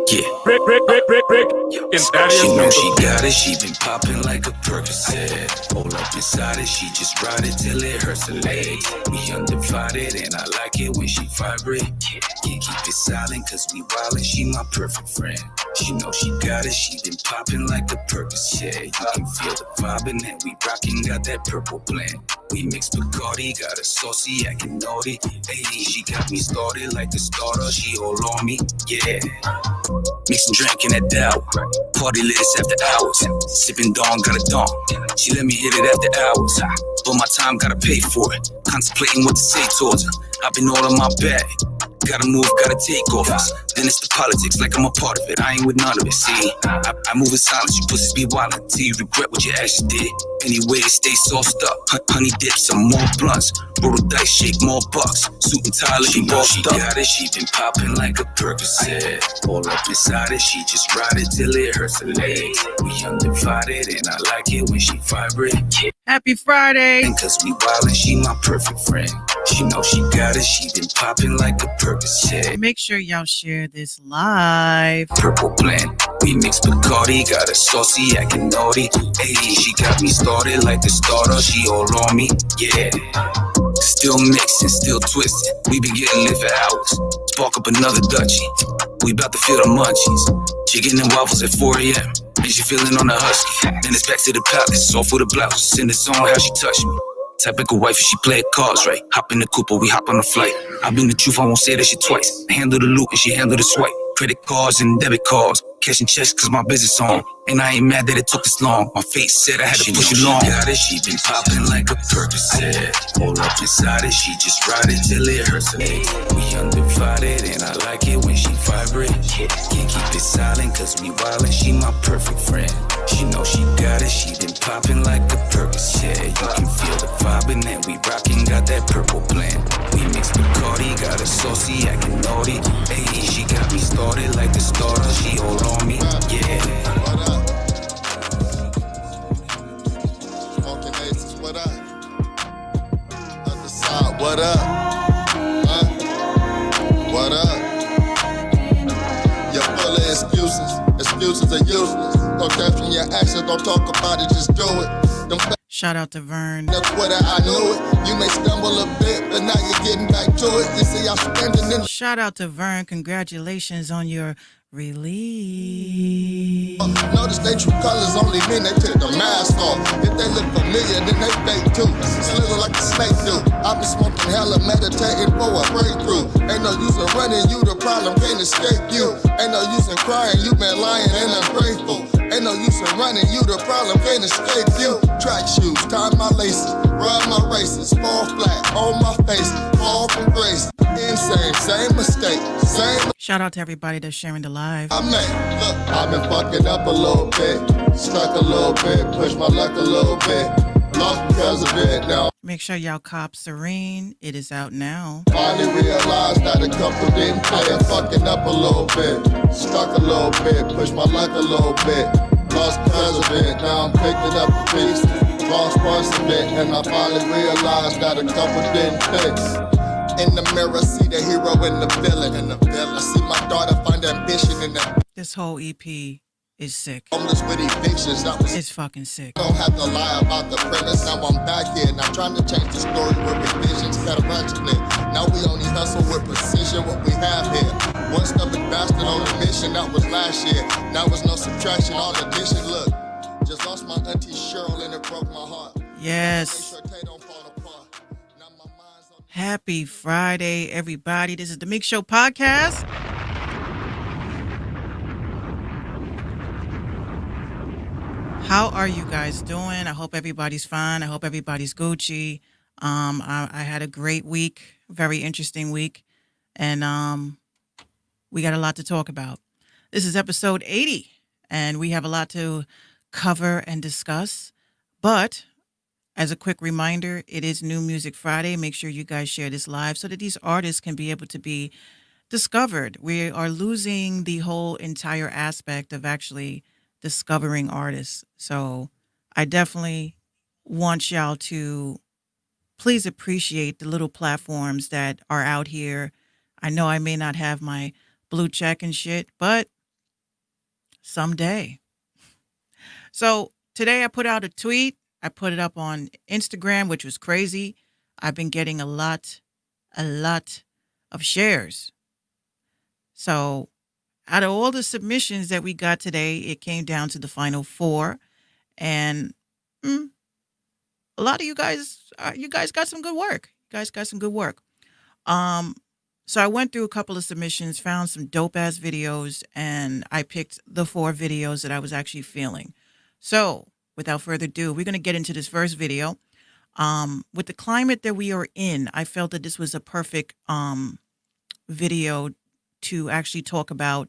Yeah. Brick. She know she got it, she been popping like a Percocet. Hold up inside it, she just ride it till it hurts her legs. We undivided and I like it when she vibrate. Can't keep it silent cause we wildin', she my perfect friend. She know she got it, she been popping like a Percocet. You can feel the vibin' and we rockin', got that purple blend. We mix Bacardi, got a saucy, acting naughty. Hey, she got me started like the starter, she hold on me, yeah. Mixing drink in that Dow. Party lit after hours. Sipping Dawn, got a Dawn. She let me hit it after hours. But my time, gotta pay for it. Contemplating what to say towards her. I've been all on my bag. Gotta move, gotta take offers. Then it's the politics, like I'm a part of it. I ain't with none of it, see. I move in silence, you pussies be wildin' till you regret what your actions did. Anyway, stay sauced up. Honey dip, some more blunts. Roll the dice, shake more bucks. Suit and tie, she bossed up. She got it, she been popping like a Percocet. All up inside it, she just ride it till it hurts her legs. We undivided and I like it when she vibrate. Happy Friday. And cause we wildin', she my perfect friend. She know she got it, she been popping like a Percocet. Make sure y'all share this live. Purple blend, we mix Bacardi, got a saucy, acting naughty. Hey, she got me started like the starter, she all on me, yeah. Still mixing, still twisting, we been getting lit for hours. Spark up another Dutchie, we bout to feel the munchies. Chicken and waffles at 4 a.m. And she feeling on the husky. Then it's back to the palace, off with the blouse. In the zone, how she touch me. Typical wife, she play cards right. Hop in the coupe, we hop on the flight. I been the truth, I won't say that shit twice. I handle the loot and she handle the swipe. Credit cards and debit cards. Cashing checks cause my business on. And I ain't mad that it took this long. My face said I had to push it long. She got it, she been popping like a Percocet. Hold up inside it, she just ride it till it hurts her legs. We undivided and I like it when she vibrate. Can't keep it silent cause we wildin', she my perfect friend. She know she got it, she been popping like a Percocet. You can feel the vibin' and we rockin', got that purple blend. We mix Bacardi, got a saucy, acting naughty. Hey, she got me started like the starter, she hold on me, yeah. Smoking aces, what up? Other side, what up? Huh? What up? You're full of excuses. Excuses are useless. Don't caption your actions, don't talk about it, just do it. Them Shout out to Vern. That's what I knew it. You may stumble a bit, but now you're getting back to it. You see, I'm spending in. Shout out to Vern. Congratulations on your release. Notice they true colors only mean they take the mask off. If they look familiar, then they fake too. Slither like a snake do. I've been smoking hella, meditating for a breakthrough. Ain't no use in running, you the problem, can't escape you. Ain't no use in crying, you been lying and ungrateful. Ain't no use in running, you the problem, can't escape you. Track shoes, tie my laces, rub my races, fall flat on my face, fall from grace. Insane, same mistake, same. Shout out to everybody that's sharing the live. I mean, look, I've been fucking up a little bit, stuck a little bit, push my luck a little bit, lost because of it now. Make sure y'all cop Serene. It is out now. Finally realized that a couple didn't play, fucking up a little bit, stuck a little bit, push my luck a little bit, lost because of it. Now I'm picking up the piece, lost parts of it, and I finally realized that a couple didn't fit. In the mirror, see the hero and the villain. I see my daughter find ambition in the. This whole EP is sick. Homeless with evictions, that was. It's fucking sick. Don't have to lie about the premise. Now I'm back here, now trying to change the story with revisions, got a ratchet it. Now we only hustle with precision. What we have here, one stubborn bastard on a mission. That was last year. Now it's no subtraction, all addition. Look, just lost my auntie Cheryl and it broke my heart. Yes. Happy Friday, everybody. This is the Minx Show podcast. How are you guys doing? I hope everybody's fine. I hope everybody's Gucci. I had a great week, very interesting week, and we got a lot to talk about. This is episode 80, and we have a lot to cover and discuss, but as a quick reminder, it is New Music Friday. Make sure you guys share this live so that these artists can be able to be discovered. We are losing the whole entire aspect of actually discovering artists. So I definitely want y'all to please appreciate the little platforms that are out here. I know I may not have my blue check and shit, but someday. So today I put out a tweet. I put it up on Instagram, which was crazy. I've been getting a lot of shares. So out of all the submissions that we got today, it came down to the final 4. And a lot of you guys got some good work. You guys got some good work. So I went through a couple of submissions, found some dope ass videos, and I picked the 4 videos that I was actually feeling. So without further ado, we're going to get into this first video. With the climate that we are in, I felt that this was a perfect video to actually talk about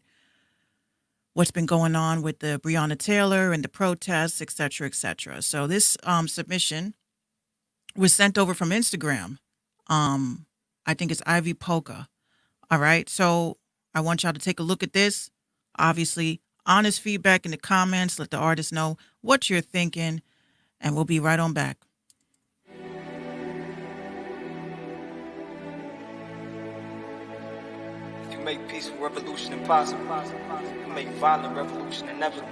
what's been going on with the Breonna Taylor and the protests, et cetera, et cetera. So this submission was sent over from Instagram. I think it's Ivy Polka. All right. So I want y'all to take a look at this. Obviously, honest feedback in the comments. Let the artist know what you're thinking. And we'll be right on back. If you make peaceful revolution impossible, you can make violent revolution inevitable.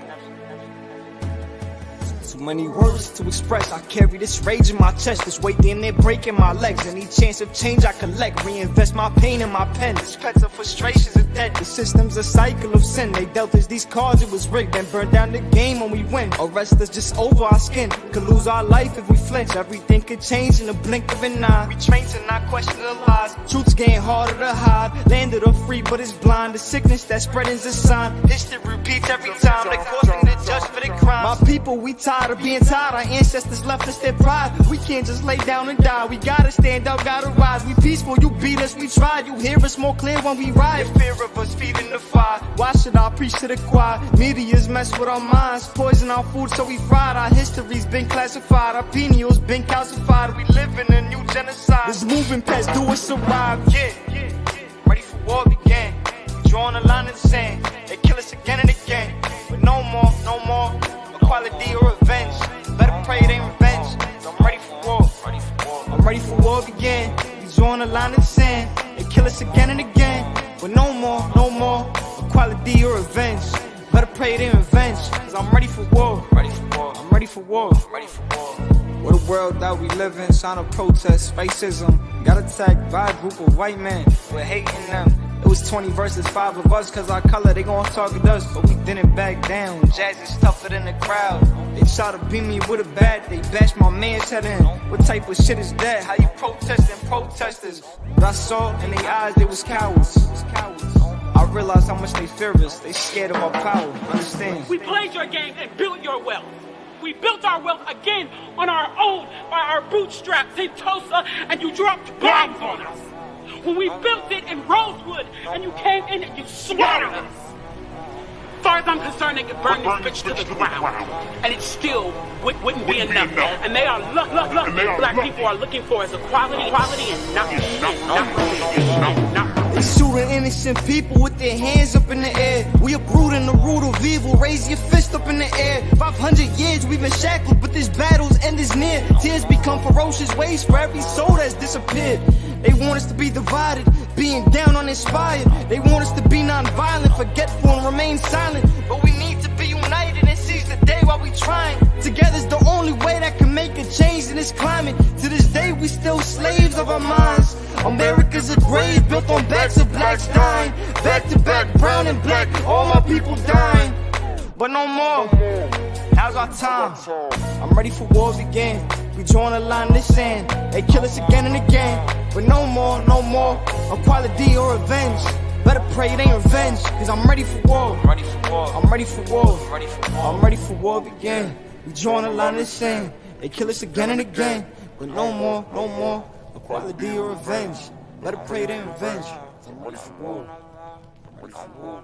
Too many words to express. I carry this rage in my chest, this weight in there breaking my legs. Any chance of change I collect, reinvest my pain in my pen. These pets of frustrations are dead. The system's a cycle of sin. They dealt us these cards, it was rigged, then burned down the game when we win. Arrest us just over our skin. Could lose our life if we flinch. Everything could change in the blink of an eye. We train to not question the lies. Truth's getting harder to hide. Landed or free, but it's blind. The sickness that spread is a sign. History repeats every time. They're causing the judge for the crime. My people, we tired of being tired. Our ancestors left us their pride. We can't just lay down and die. We gotta stand up, gotta rise. We peaceful, you beat us, we tried. You hear us more clear when we ride. The fear of us feeding the fire. Why should I preach to the choir? Media's mess with our minds. Poison our food so we fried. Our history's been classified. Our pineals been calcified. We live in a new genocide. This moving past do us survive. Yeah. Ready for war begin. Drawing a line in the sand. They kill us again and again. But no more equality or revenge. Better pray it ain't revenge. I'm ready for war. I'm ready for war again. We drawing a line in the sand. They kill us again and again. But no more equality or revenge. Better pray it ain't revenge. Cause I'm ready for war. I'm ready for war. What a world that we live in. Sign of protest, racism. Got attacked by a group of white men. We're hating them. It was 20 versus 5 of us, cause our color, they gon' target us. But we didn't back down. Jazz is tougher than the crowd. They try to beat me with a bat, they bash my man's head in. What type of shit is that? How you protesting protesters? But I saw in their eyes they was cowards. I realized how much they fear us. They scared of our power. Understand? We played your game and built your wealth. We built our wealth again on our own, by our bootstraps in Tulsa, and you dropped bombs on us. When we built it in Rosewood, and you came in and you slaughtered us. As far as I'm concerned, they could burn this bitch to the ground, and it still wouldn't be enough. And they are black people are looking for is equality, and nothing. They shooting innocent people with their hands up in the air. We uprooting the root of evil. Raise your fist up in the air. 500 years we've been shackled, but this battle's end is near. Tears become ferocious waste for every soul that's disappeared. They want us to be divided, being down uninspired. They want us to be non-violent, forgetful and remain silent. But we need to be united and seize the day while we trying. Together's the only way that can make a change in this climate. To this day we still slaves of our minds. America's a grave built on backs of blacks dying. Back to back, brown and black, all my people dying. But no more, now's our time. I'm ready for war again. We drawing a line in the sand. They kill us again and again. But no more equality or revenge. Better pray it ain't revenge. Cause I'm ready for war. I'm ready for war. I'm ready for war again. We drawing a line in the sand. They kill us again and again. But no more equality or revenge. Better pray it ain't revenge. I'm ready for war. I'm ready for war.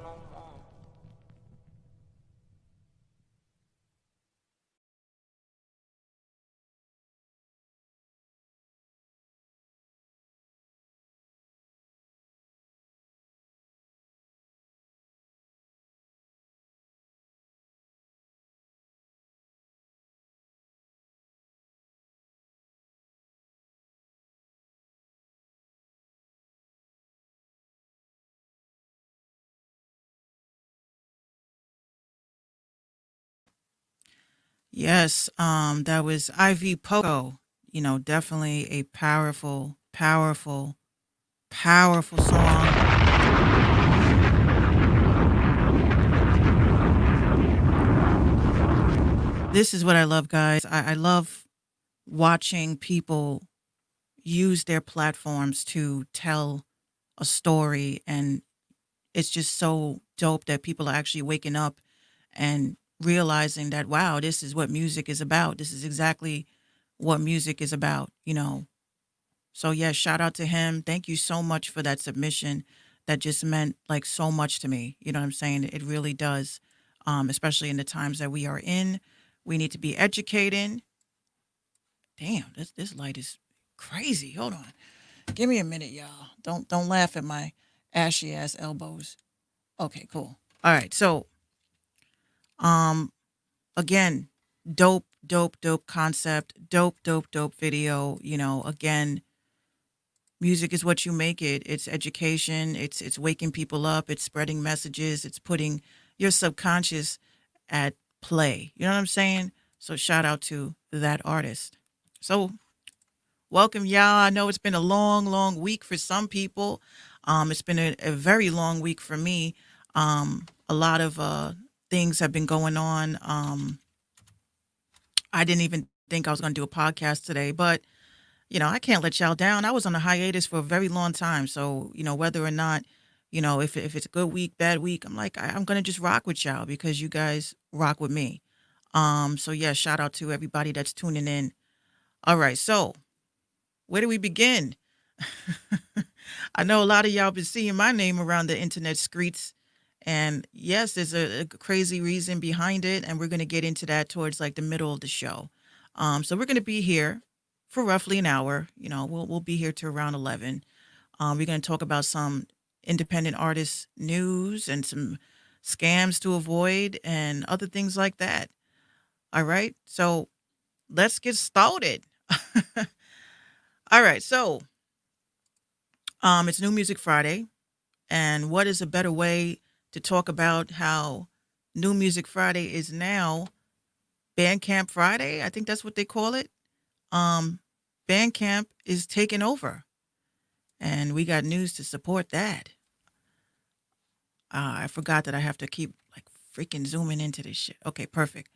Yes, that was Ivy Poco. You know, definitely a powerful, powerful, powerful song. This is what I love, guys. I love watching people use their platforms to tell a story, and it's just so dope that people are actually waking up and realizing that, wow, this is what music is about. This is exactly what music is about, you know. So yeah, shout out to him. Thank you so much for that submission. That just meant like so much to me. You know what I'm saying? It really does. Especially in the times that we are in. We need to be educating. Damn, this light is crazy. Hold on. Give me a minute, y'all. Don't laugh at my ashy ass elbows. Okay, cool. All right. So um again, dope concept, dope video. You know, again, music is what you make it. It's education. It's waking people up. It's spreading messages. It's putting your subconscious at play. You know what I'm saying? So shout out to that artist. So welcome, y'all. I know it's been a long week for some people. It's been a very long week for me. A lot of things have been going on. I didn't even think I was going to do a podcast today, but you know, I can't let y'all down. I was on a hiatus for a very long time. So, you know, whether or not, you know, if it's a good week, bad week, I'm like, I'm going to just rock with y'all because you guys rock with me. So yeah, shout out to everybody that's tuning in. All right. So where do we begin? I know a lot of y'all been seeing my name around the internet streets. And yes, there's a crazy reason behind it. And we're going to get into that towards like the middle of the show. So we're going to be here for roughly an hour. You know, we'll be here to around 11. We're going to talk about some independent artist news and some scams to avoid and other things like that. All right. So let's get started. All right. So it's New Music Friday. And what is a better way to talk about how New Music Friday is now Bandcamp Friday? I think that's what they call it. Um, Bandcamp is taking over, and we got news to support that. I forgot that I have to keep like freaking zooming into this shit. Okay, perfect.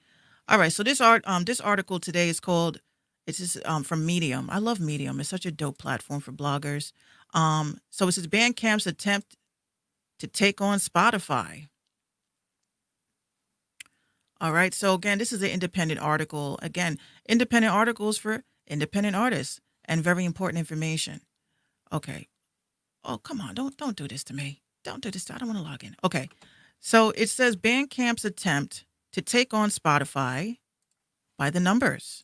All right, so this article today is called. It's just from Medium. I love Medium. It's such a dope platform for bloggers. So it says Bandcamp's attempt to take on Spotify. All right. So again, this is an independent article. Again, independent articles for independent artists and very important information. Okay. Oh, come on. Don't do this to me. Don't do this. I don't want to log in. Okay. So it says Bandcamp's attempt to take on Spotify by the numbers.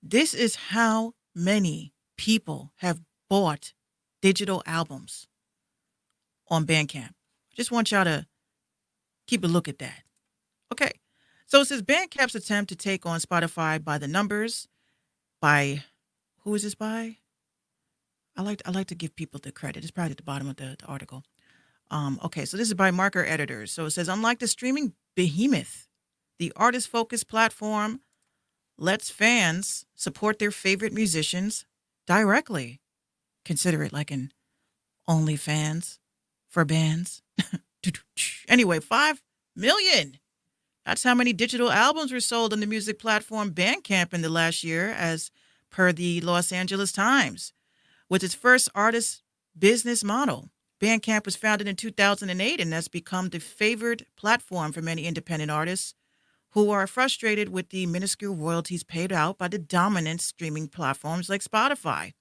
This is how many people have bought digital albums on Bandcamp. I just want y'all to keep a look at that. Okay. So it says Bandcamp's attempt to take on Spotify by the numbers. By who is this by? I like to give people the credit. It's probably at the bottom of the article. Okay, so this is by Marker Editors. So it says, unlike the streaming behemoth, the artist-focused platform lets fans support their favorite musicians directly. Consider it like an OnlyFans for bands. Anyway, 5 million. That's how many digital albums were sold on the music platform Bandcamp in the last year, as per the Los Angeles Times. With its first artist business model, Bandcamp was founded in 2008 and has become the favored platform for many independent artists who are frustrated with the minuscule royalties paid out by the dominant streaming platforms like Spotify.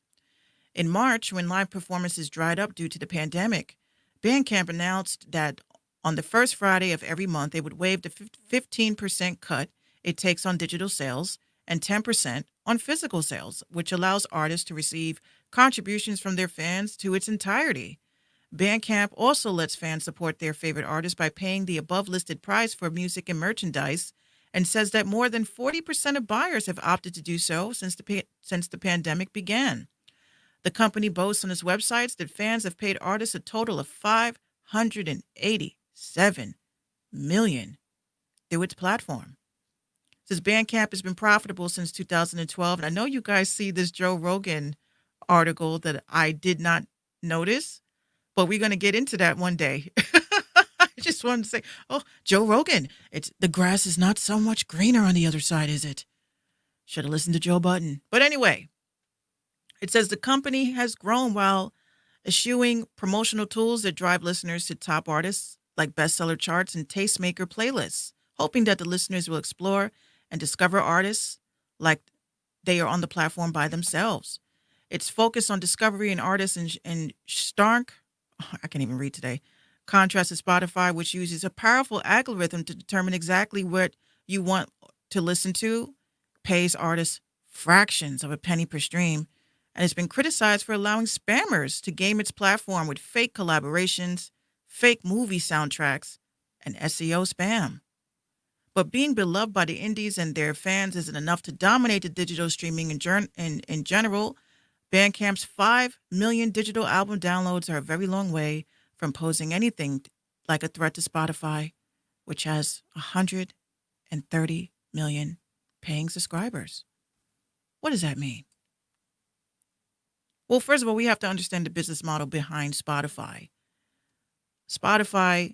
In March, when live performances dried up due to the pandemic, Bandcamp announced that on the first Friday of every month, they would waive the 15% cut it takes on digital sales and 10% on physical sales, which allows artists to receive contributions from their fans to its entirety. Bandcamp also lets fans support their favorite artists by paying the above-listed price for music and merchandise, and says that more than 40% of buyers have opted to do so since the pandemic began. The company boasts on its websites that fans have paid artists a total of $587 million through its platform. Since Bandcamp has been profitable since 2012, and I know you guys see this Joe Rogan article that I did not notice, but we're going to get into that one day. I just wanted to say, oh, Joe Rogan, it's the grass is not so much greener on the other side, is it? Should have listened to Joe Budden. But anyway, it says the company has grown while eschewing promotional tools that drive listeners to top artists like bestseller charts and tastemaker playlists, hoping that the listeners will explore and discover artists like they are on the platform by themselves. It's focused on discovery and artists in stark, I can't even read today, contrast to Spotify, which uses a powerful algorithm to determine exactly what you want to listen to, pays artists fractions of a penny per stream, and has been criticized for allowing spammers to game its platform with fake collaborations, fake movie soundtracks, and SEO spam. But being beloved by the indies and their fans isn't enough to dominate the digital streaming in general. Bandcamp's 5 million digital album downloads are a very long way from posing anything like a threat to Spotify, which has 130 million paying subscribers. What does that mean? Well, first of all, we have to understand the business model behind Spotify. Spotify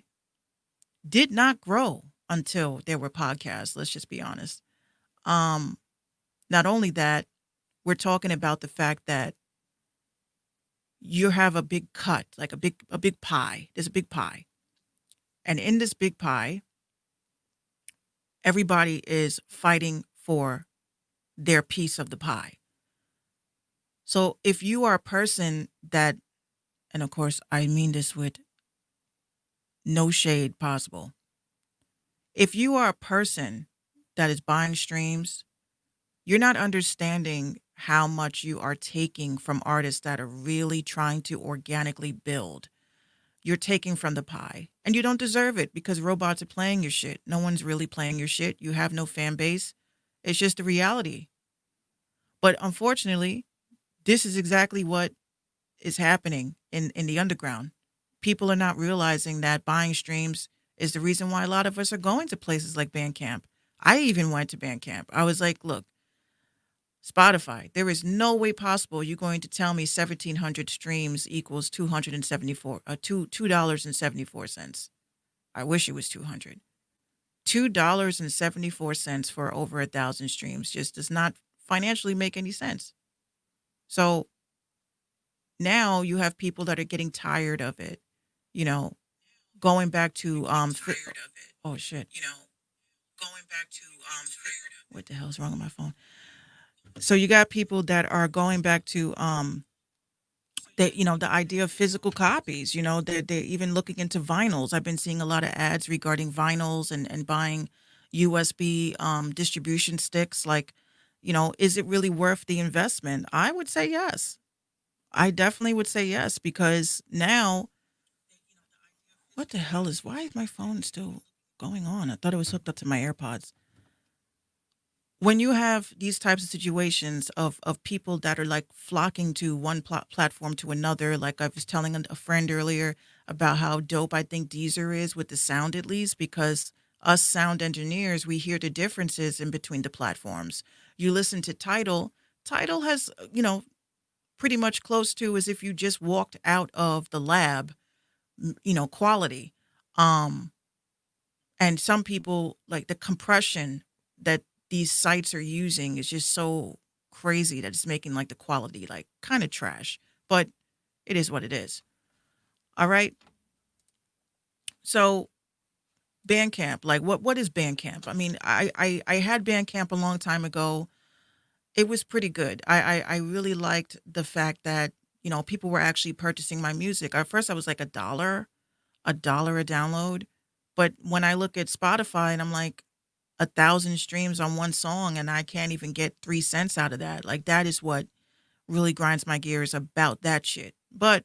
did not grow until there were podcasts. Let's just be honest. Not only that, we're talking about the fact that you have a big cut, like a big pie. There's a big pie. And in this big pie, everybody is fighting for their piece of the pie. So if you are a person that, and of course, I mean this with no shade possible. If you are a person that is buying streams, you're not understanding how much you are taking from artists that are really trying to organically build. You're taking from the pie, and you don't deserve it because robots are playing your shit. No one's really playing your shit. You have no fan base. It's just the reality. But unfortunately, this is exactly what is happening in the underground. People are not realizing that buying streams is the reason why a lot of us are going to places like Bandcamp. I even went to Bandcamp. I was like, look, Spotify, there is no way possible you're going to tell me 1,700 streams equals $2.74. I wish it was 200. $2.74 for over 1,000 streams just does not financially make any sense. So now you have people that are getting tired of it, going back to oh shit. Going back to what the hell's wrong with my phone? So you got people that are going back to the idea of physical copies. They're even looking into vinyls. I've been seeing a lot of ads regarding vinyls and buying USB distribution sticks. Like, is it really worth the investment? I would say yes. I definitely would say yes, because now, why is my phone still going on? I thought it was hooked up to my AirPods. When you have these types of situations of people that are like flocking to one platform to another, like I was telling a friend earlier about how dope I think Deezer is with the sound, at least, because us sound engineers, we hear the differences in between the platforms. You listen to Tidal has, pretty much close to as if you just walked out of the lab, quality. And some people, like the compression that these sites are using is just so crazy that it's making like the quality like kind of trash, but it is what it is. All right. So Bandcamp, like what is Bandcamp? I mean, I had Bandcamp a long time ago. It was pretty good. I really liked the fact that, people were actually purchasing my music. At first I was like $1 a download. But when I look at Spotify and I'm like, 1,000 streams on one song and I can't even get 3 cents out of that. Like, that is what really grinds my gears about that shit. But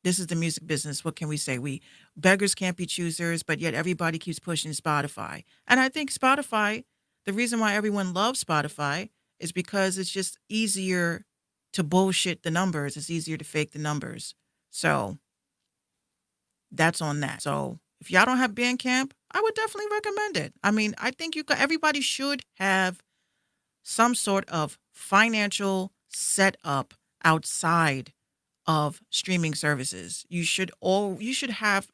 this is the music business. What can we say? Beggars can't be choosers, but yet everybody keeps pushing Spotify. And I think Spotify, the reason why everyone loves Spotify is because it's just easier to bullshit the numbers. It's easier to fake the numbers. So that's on that. So if y'all don't have Bandcamp, I would definitely recommend it. I mean, I think everybody should have some sort of financial setup outside of streaming services. You should have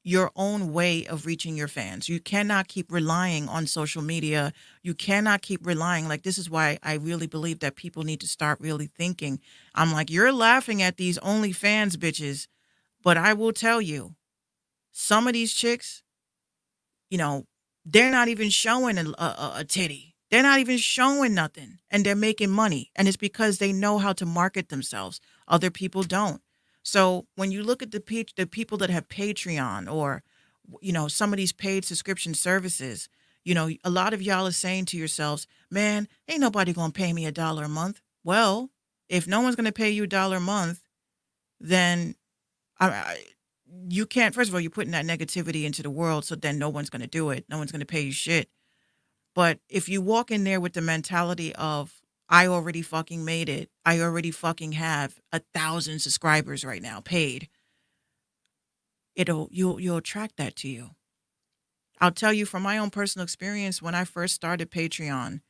your own way of reaching your fans. You cannot keep relying on social media. You cannot keep relying. Like, this is why I really believe that people need to start really thinking. I'm like, you're laughing at these OnlyFans bitches, but I will tell you, some of these chicks, you know, they're not even showing a titty. They're not even showing nothing, and they're making money. And it's because they know how to market themselves. Other people don't. So when you look at the people that have Patreon or, some of these paid subscription services, a lot of y'all are saying to yourselves, man, ain't nobody going to pay me $1 a month. Well, if no one's going to pay you $1 a month, then you can't. First of all, you're putting that negativity into the world, so then no one's going to do it. No one's going to pay you shit. But if you walk in there with the mentality of, I already fucking made it, I already fucking have 1,000 subscribers right now paid, you'll attract that to you. I'll tell you from my own personal experience, when I first started Patreon,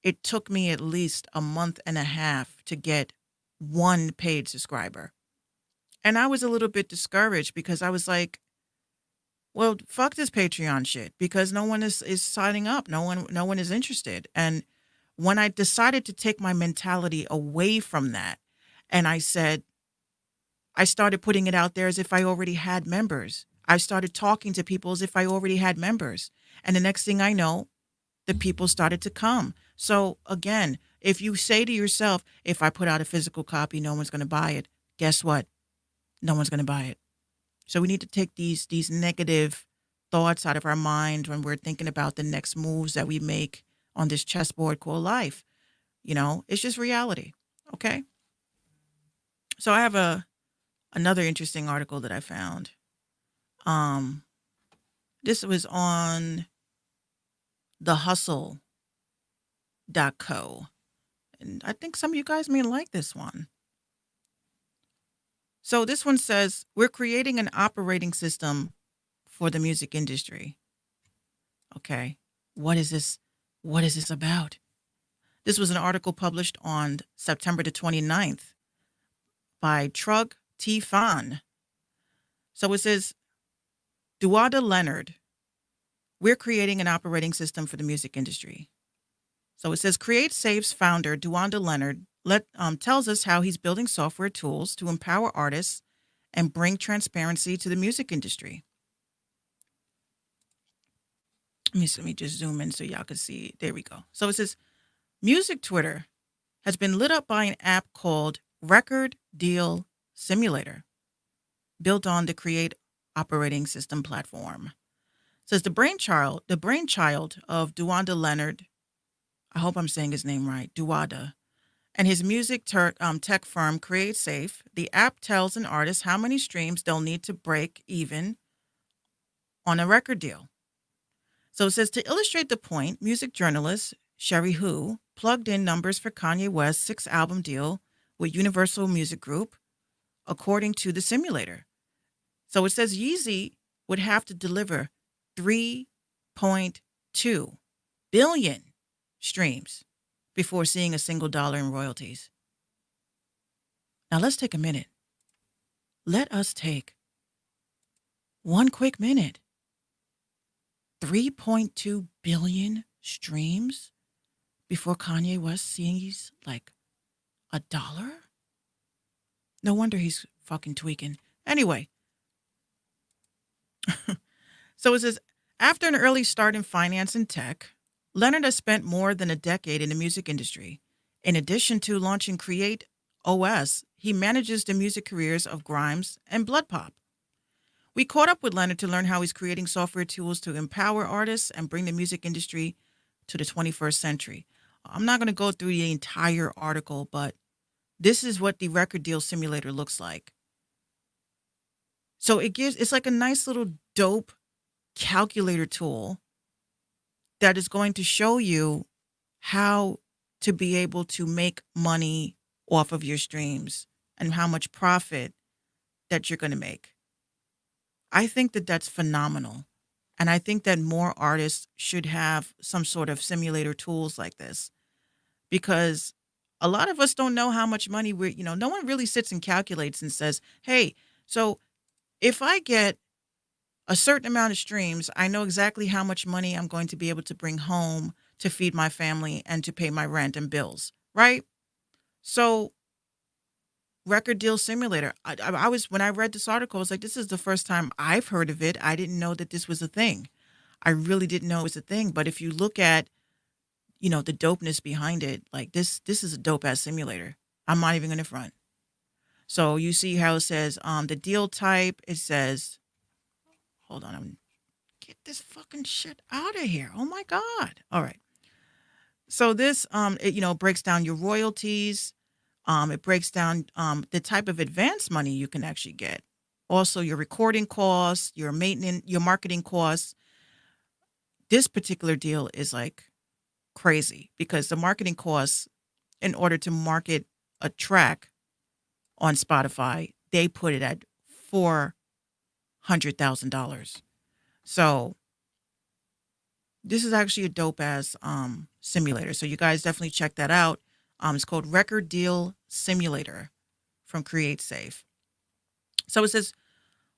it took me at least a month and a half to get one paid subscriber. And I was a little bit discouraged because I was like, well, fuck this Patreon shit, because no one is signing up. No one is interested. And when I decided to take my mentality away from that, and I started putting it out there as if I already had members. I started talking to people as if I already had members. And the next thing I know, the people started to come. So again, if you say to yourself, if I put out a physical copy, no one's going to buy it. Guess what? No one's going to buy it. So we need to take these negative thoughts out of our mind when we're thinking about the next moves that we make on this chessboard called life. It's just reality. Okay. So I have another interesting article that I found. This was on thehustle.co. And I think some of you guys may like this one. So this one says, we're creating an operating system for the music industry. Okay. What is this? What is this about? This was an article published on September the 29th by Trug T. Fan. So it says, Duada Leonard, we're creating an operating system for the music industry. So it says, CreateSafe's founder, Duanda Leonard, tells us how he's building software tools to empower artists and bring transparency to the music industry. Let me just zoom in so y'all can see. There we go. So it says, music Twitter has been lit up by an app called Record Deal Simulator, built on the Create operating system platform. It says the brainchild of Duanda Leonard, I hope I'm saying his name right, Duada, and his music tech firm CreateSafe. The app tells an artist how many streams they'll need to break even on a record deal. So it says, to illustrate the point, music journalist Sherry Hu plugged in numbers for Kanye West's 6th album deal with Universal Music Group, according to the simulator. So it says Yeezy would have to deliver 3.2 billion streams before seeing a single dollar in royalties. Now let's take a minute. Let us take one quick minute. 3.2 billion streams before Kanye West sees like $1? No wonder he's fucking tweaking. Anyway. So it says, after an early start in finance and tech, Leonard has spent more than a decade in the music industry. In addition to launching Create OS, he manages the music careers of Grimes and Blood Pop. We caught up with Leonard to learn how he's creating software tools to empower artists and bring the music industry to the 21st century. I'm not going to go through the entire article, but this is what the record deal simulator looks like. So it's like a nice little dope calculator tool that is going to show you how to be able to make money off of your streams and how much profit that you're going to make. I think that that's phenomenal. And I think that more artists should have some sort of simulator tools like this, because a lot of us don't know how much money no one really sits and calculates and says, hey, so if I get a certain amount of streams, I know exactly how much money I'm going to be able to bring home to feed my family and to pay my rent and bills, right? So record deal simulator. I was, when I read this article, I was like, this is the first time I've heard of it. I didn't know that this was a thing. I really didn't know it was a thing. But if you look at, the dopeness behind it, like this is a dope ass simulator. I'm not even going to front. So you see how it says the deal type, it says, hold on, get this fucking shit out of here. Oh my God. All right. So this, it breaks down your royalties. It breaks down the type of advance money you can actually get. Also your recording costs, your maintenance, your marketing costs. This particular deal is like crazy because the marketing costs, in order to market a track on Spotify, they put it at $400,000. So this is actually a dope ass simulator. So you guys definitely check that out. It's called Record Deal Simulator from CreateSafe. So it says,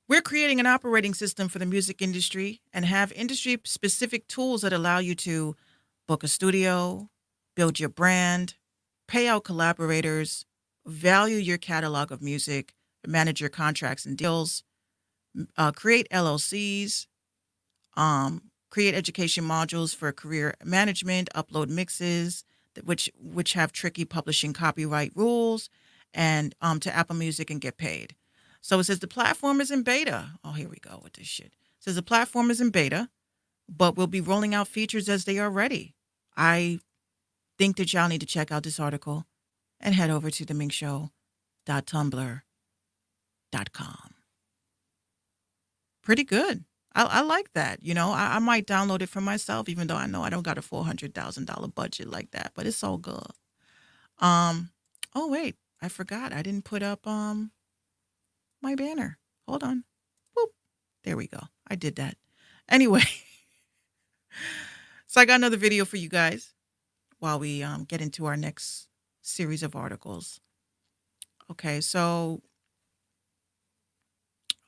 we're creating an operating system for the music industry and have industry-specific tools that allow you to book a studio, build your brand, pay out collaborators, value your catalog of music, manage your contracts and deals, create LLCs, create education modules for career management, upload mixes, which have tricky publishing copyright rules, and to Apple Music and get paid. So it says the platform is in beta. Oh, here we go with this shit. It says the platform is in beta, but we'll be rolling out features as they are ready. I think that y'all need to check out this article and head over to theminxshow.tumblr.com. Pretty good. I like that. I might download it for myself, even though I know I don't got a $400,000 budget like that, but it's all good. Oh wait, I forgot. I didn't put up my banner. Hold on. Whoop. There we go. I did that. Anyway. So I got another video for you guys while we get into our next series of articles. Okay, so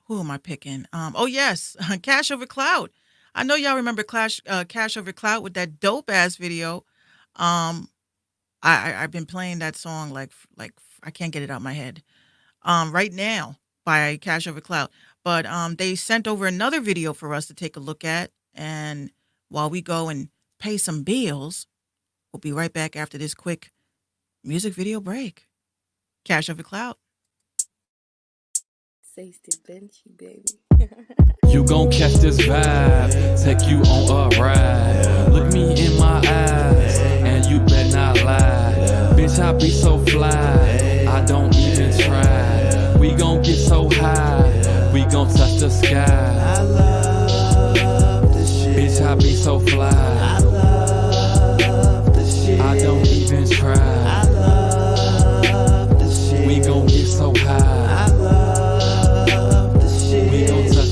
who am I picking? Oh yes, Cash Over Cloud. I know y'all remember Cash Over Cloud with that dope ass video. I've been playing that song like I can't get it out of my head. Right now by Cash Over Cloud. But they sent over another video for us to take a look at, and while we go and pay some bills, we'll be right back after this quick music video break. Cash Over Cloud. Benchy, baby. You gon' catch this vibe, take you on a ride. Look me in my eyes, and you better not lie. Bitch, I be so fly, I don't even try. We gon' get so high, we gon' touch the sky. I love this shit. Bitch, I be so fly, I love this shit. I don't even try. I love this shit. We gon' get so high.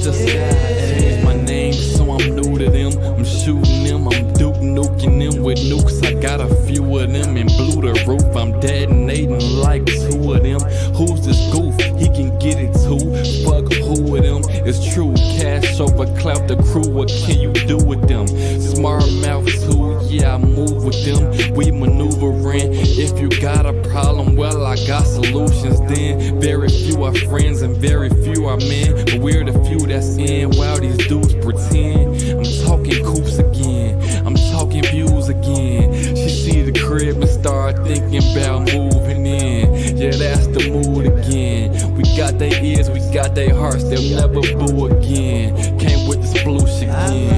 The sky. Change my name, so I'm new to them. I'm shooting them, I'm nuking them with nukes. I got a few of them and blew the roof. I'm detonating like two of them. Who's this goof? He can get it too. Fuck who of them? It's true. Cash over clout the crew. What can you do with them? Smart mouth too. Yeah, I move with them. We maneuvering. If you got a problem, well, I got solutions then. Very few are friends and very few are men. But we're the few that's in while these dudes pretend. I'm talking coops again. I'm talking views again. She see the crib and start thinking about moving in. Yeah, that's the mood again. We got their ears, we got their hearts. They'll never boo again. Came with this sploosh again.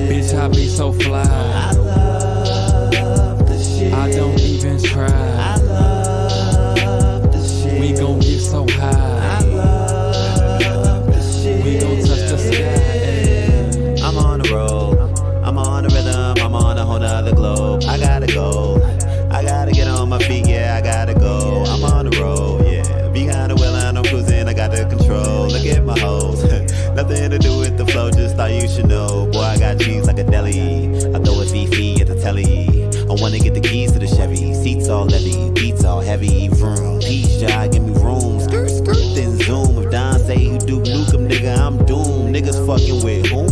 Bitch, I be so fly. I love this shit. I don't even try. I love this shit. We gon' get so high. I love this shit. We gon' touch the sky. I'm on the road. I'm on the rhythm. I'm on a whole nother globe. I gotta go. I gotta get on my feet. Yeah, I gotta go. I'm on the road. Yeah, behind the wheel and I'm cruising. I got the control. Look at my hoes. Nothing to do with the the flow, just thought you should know. Boy, I got cheese like a deli. I throw it Fifi at the telly. I wanna get the keys to the Chevy. Seats all heavy, beats all heavy. Vroom, peace, y'all, give me room. Skirt, skirt, then zoom. If Don say you Duke Nukem, nigga, I'm doomed. Niggas fucking with whom?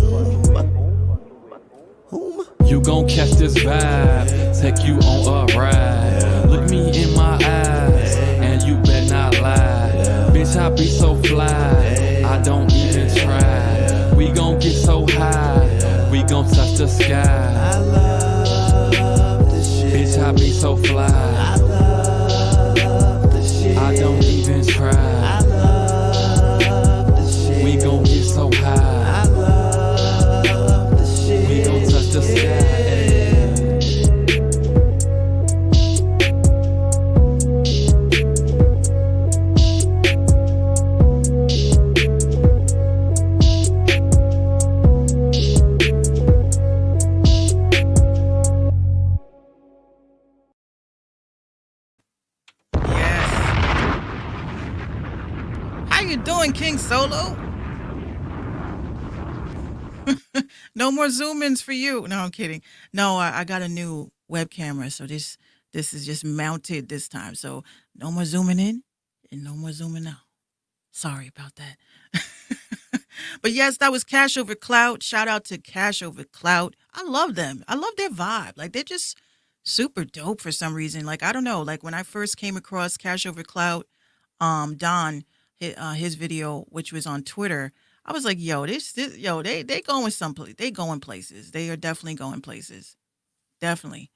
You gon' catch this vibe, take you on a ride. Look me in my eyes, and you better not lie. Bitch, I be so fly, I don't even try. We gon' get so high, we gon' touch the sky. I love this shit. Bitch, I be so fly, I love this shit. I don't even try. I love this shit. We gon' get so high, I love this shit. we gon' touch the sky. Yes. How you doing, King Solo? No more zoom ins for you. No, I'm kidding. No, I got a new web camera, so this is just mounted this time. So no more zooming in and no more zooming out. Sorry about that. But yes, that was Cash Over Clout. Shout out to Cash Over Clout. I love them. I love their vibe. Like, they're just super dope for some reason. Like, I don't know. Like, when I first came across Cash Over Clout, Don, his video, which was on Twitter, I was like, yo, they going someplace. They going places. They are definitely going places. Definitely.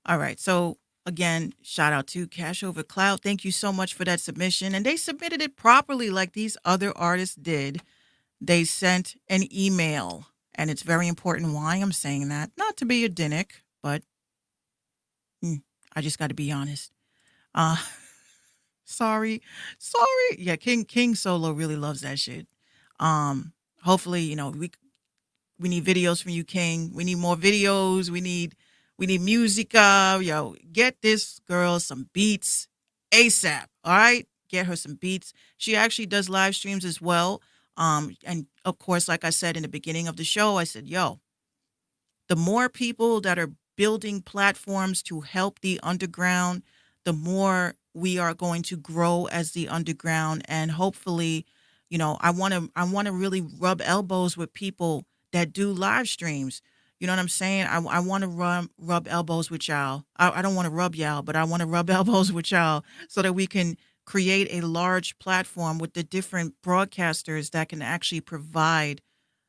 All right. So again, shout out to Cash Over Clout. Thank you so much for that submission. And they submitted it properly like these other artists did. They sent an email. And it's very important why I'm saying that. Not to be a dinnick, but I just got to be honest. Sorry. Yeah, King Solo really loves that shit. Hopefully, you know, we need videos from you, King. We need more videos. We need music. Yo, get this girl some beats ASAP. All right, get her some beats. She actually does live streams as well. And of course, like I said in the beginning of the show, I said, yo, the more people that are building platforms to help the underground, the more we are going to grow as the underground. And hopefully, you know, I want to really rub elbows with people that do live streams. You know what I'm saying? I want to rub elbows with y'all. I don't want to rub y'all, but I want to rub elbows with y'all so that we can create a large platform with the different broadcasters that can actually provide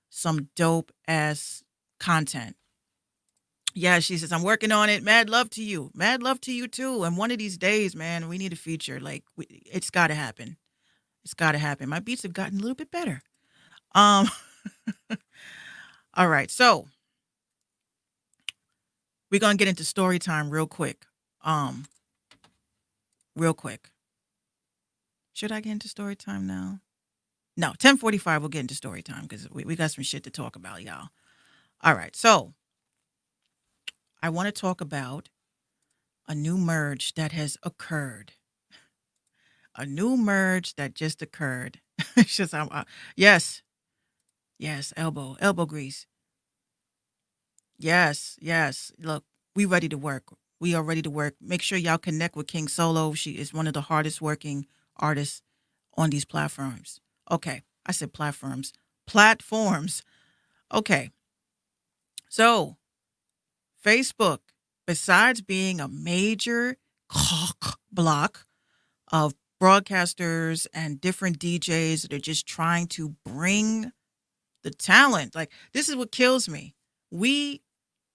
some dope ass content. Yeah, she says, I'm working on it. Mad love to you. Mad love to you too. And one of these days, man, we need a feature. Like, it's got to happen. It's got to happen. My beats have gotten a little bit better. All right. So we're going to get into story time real quick. Real quick. Should I get into story time now? No, 10:45 we'll get into story time because we got some shit to talk about, y'all. All right. So I want to talk about a new merge that has occurred. A new merge that just occurred. It's just, yes, elbow grease. Yes. Look, we ready to work. We are ready to work. Make sure y'all connect with King Solo. She is one of the hardest working artists on these platforms. Okay, I said platforms. Okay, so Facebook, besides being a major cock block of broadcasters and different DJs that are just trying to bring the talent. Like, this is what kills me.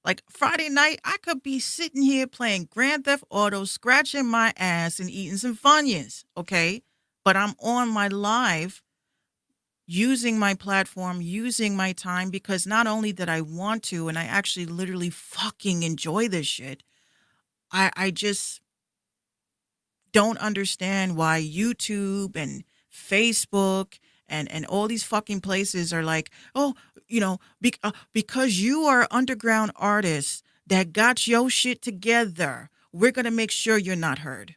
Like Friday night, I could be sitting here playing Grand Theft Auto, scratching my ass and eating some Funyuns, okay? But I'm on my live using my platform, using my time, because not only that I want to, and I actually literally fucking enjoy this shit, I just don't understand why YouTube and Facebook and all these fucking places are like, oh, you know, because you are underground artists that got your shit together, we're going to make sure you're not heard.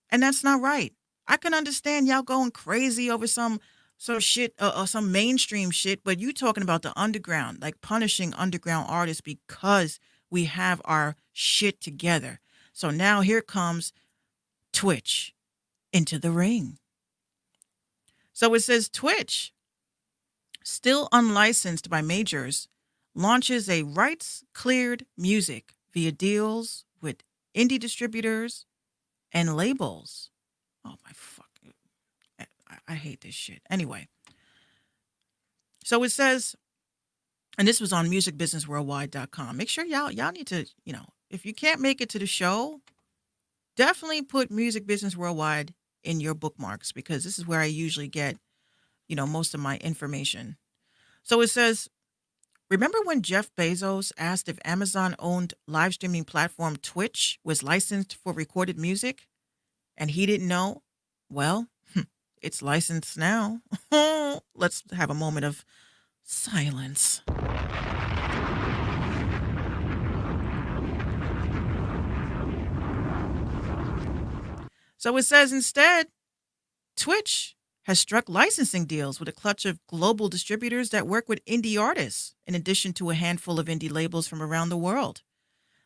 And that's not right. I can understand y'all going crazy over some some shit, some mainstream shit, but you talking about the underground, like punishing underground artists because we have our shit together. So now here comes Twitch into the ring. So it says Twitch, still unlicensed by majors, launches a rights cleared music via deals with indie distributors and labels. Oh my fuck. I hate this shit. Anyway. So it says, and this was on musicbusinessworldwide.com. Make sure y'all need to, if you can't make it to the show, definitely put Music Business Worldwide in your bookmarks, because this is where I usually get, most of my information. So it says, remember when Jeff Bezos asked if Amazon-owned live streaming platform Twitch was licensed for recorded music? And he didn't know? Well, it's licensed now. Let's have a moment of silence. So it says instead, Twitch has struck licensing deals with a clutch of global distributors that work with indie artists, in addition to a handful of indie labels from around the world.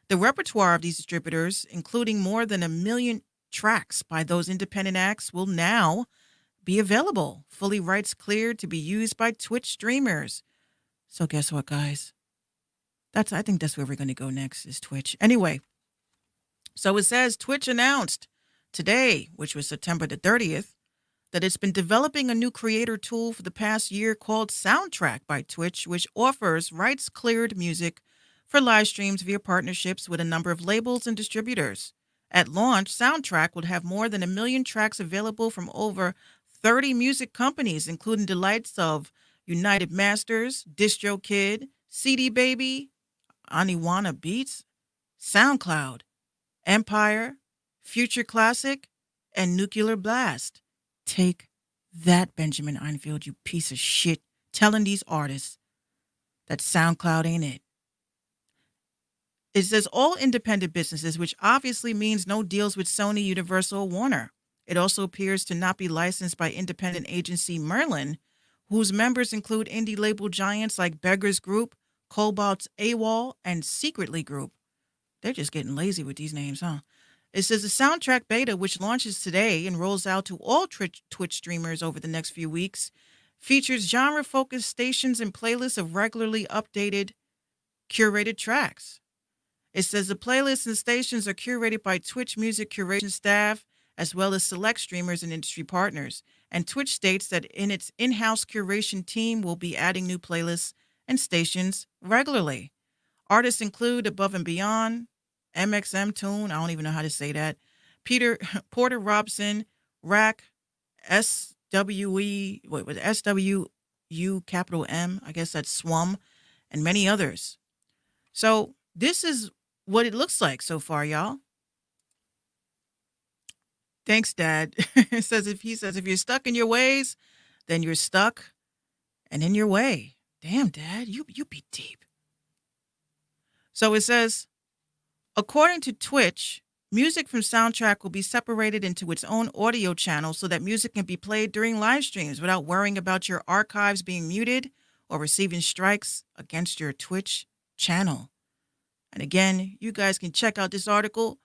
The repertoire of these distributors, including more than 1 million tracks by those independent acts, will now be available, fully rights cleared to be used by Twitch streamers. So guess what, guys? I think that's where we're going to go next, is Twitch. Anyway, so it says Twitch announced today, which was September the 30th, that it's been developing a new creator tool for the past year called Soundtrack by Twitch, which offers rights cleared music for live streams via partnerships with a number of labels and distributors. At launch, Soundtrack would have more than 1 million tracks available from over 30 music companies, including the likes of United Masters, DistroKid, CD Baby, Aniwana Beats, SoundCloud, Empire, Future Classic, and Nuclear Blast. Take that, Benjamin Einfield, you piece of shit, telling these artists that SoundCloud ain't it. It says all independent businesses, which obviously means no deals with Sony, Universal, or Warner. It also appears to not be licensed by independent agency Merlin, whose members include indie label giants like Beggars Group, Cobalt's AWOL, and Secretly Group. They're just getting lazy with these names, huh? It says the Soundtrack beta, which launches today and rolls out to all Twitch streamers over the next few weeks, features genre-focused stations and playlists of regularly updated, curated tracks. It says the playlists and stations are curated by Twitch music curation staff, as well as select streamers and industry partners. And Twitch states that in its in-house curation team will be adding new playlists and stations regularly. Artists include Above and Beyond, MXM Tune, I don't even know how to say that, Porter Robson, Rack, SWU capital M, I guess that's Swum, and many others. So this is what it looks like so far, y'all. Thanks, Dad. He says if you're stuck in your ways, then you're stuck and in your way. Damn, Dad, you be deep. So it says, according to Twitch, music from Soundtrack will be separated into its own audio channel so that music can be played during live streams without worrying about your archives being muted or receiving strikes against your Twitch channel. And again, you guys can check out this article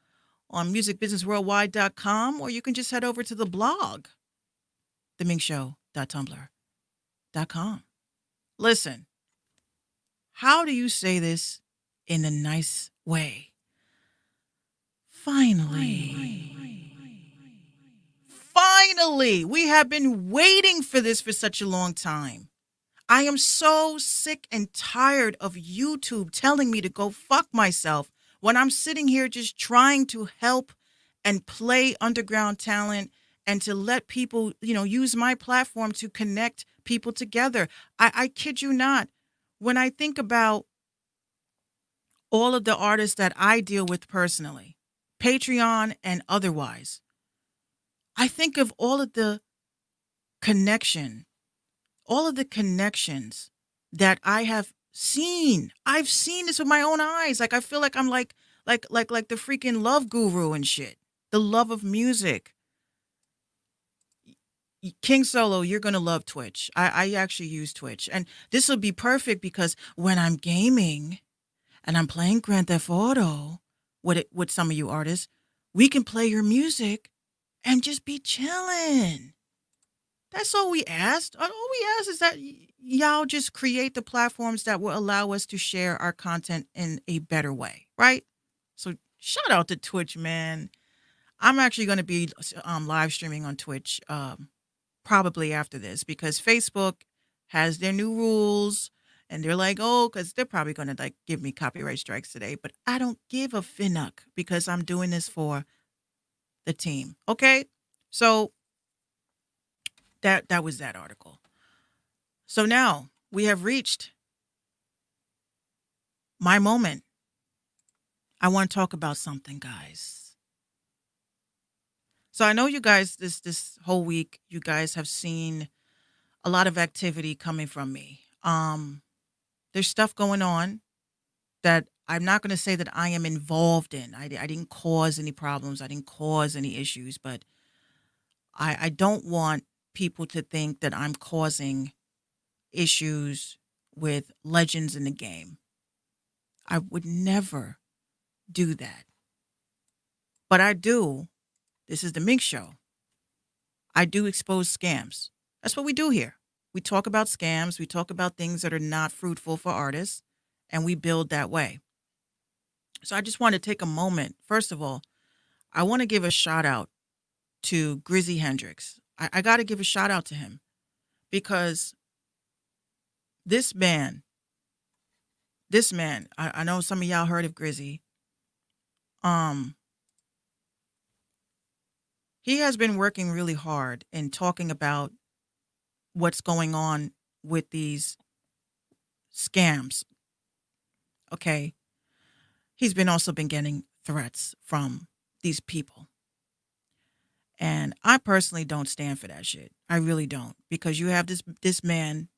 on musicbusinessworldwide.com, or you can just head over to the blog, theminxshow.tumblr.com. Listen, how do you say this in a nice way? Finally, we have been waiting for this for such a long time. I am so sick and tired of YouTube telling me to go fuck myself when I'm sitting here just trying to help and play underground talent and to let people, use my platform to connect people together. I kid you not. When I think about all of the artists that I deal with personally, Patreon and otherwise, I think of all of the connections that I have seen. I've seen this with my own eyes. Like, I feel like I'm like the freaking love guru and shit. The love of music. King Solo, you're going to love Twitch. I actually use Twitch. And this will be perfect because when I'm gaming and I'm playing Grand Theft Auto with some of you artists, we can play your music and just be chilling. That's all we asked. All we asked is that y'all just create the platforms that will allow us to share our content in a better way, right? So shout out to Twitch, man. I'm actually going to be live streaming on Twitch probably after this because Facebook has their new rules and they're like, oh, because they're probably going to like give me copyright strikes today. But I don't give a finnuck because I'm doing this for the team. Okay. So that was that article. So now we have reached my moment. I want to talk about something, guys. So I know you guys this whole week, you guys have seen a lot of activity coming from me. There's stuff going on that I'm not going to say that I am involved in. I didn't cause any problems. I didn't cause any issues, but I don't want people to think that I'm causing issues with legends in the game. I would never do that. But I do. This is the Minx Show. I do expose scams. That's what we do here. We talk about scams. We talk about things that are not fruitful for artists, and we build that way. So I just want to take a moment. First of all, I want to give a shout out to Grizzy Hendrix. I got to give a shout out to him because this man, I know some of y'all heard of Grizzy. He has been working really hard in talking about what's going on with these scams. Okay. He's also been getting threats from these people. And I personally don't stand for that shit. I really don't. Because you have this man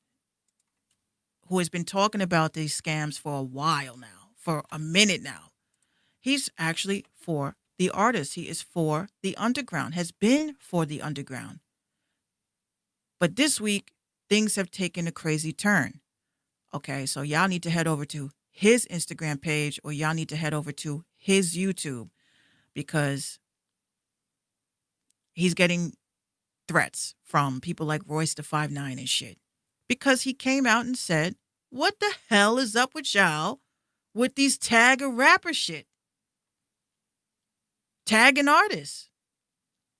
who has been talking about these scams for a while now, for a minute now. He's actually for the artists. He is for the underground, has been for the underground. But this week, things have taken a crazy turn. Okay, so y'all need to head over to his Instagram page or y'all need to head over to his YouTube because he's getting threats from people like Royce the 5'9" and shit. Because he came out and said, what the hell is up with y'all with these tag a rapper shit? Tagging artists.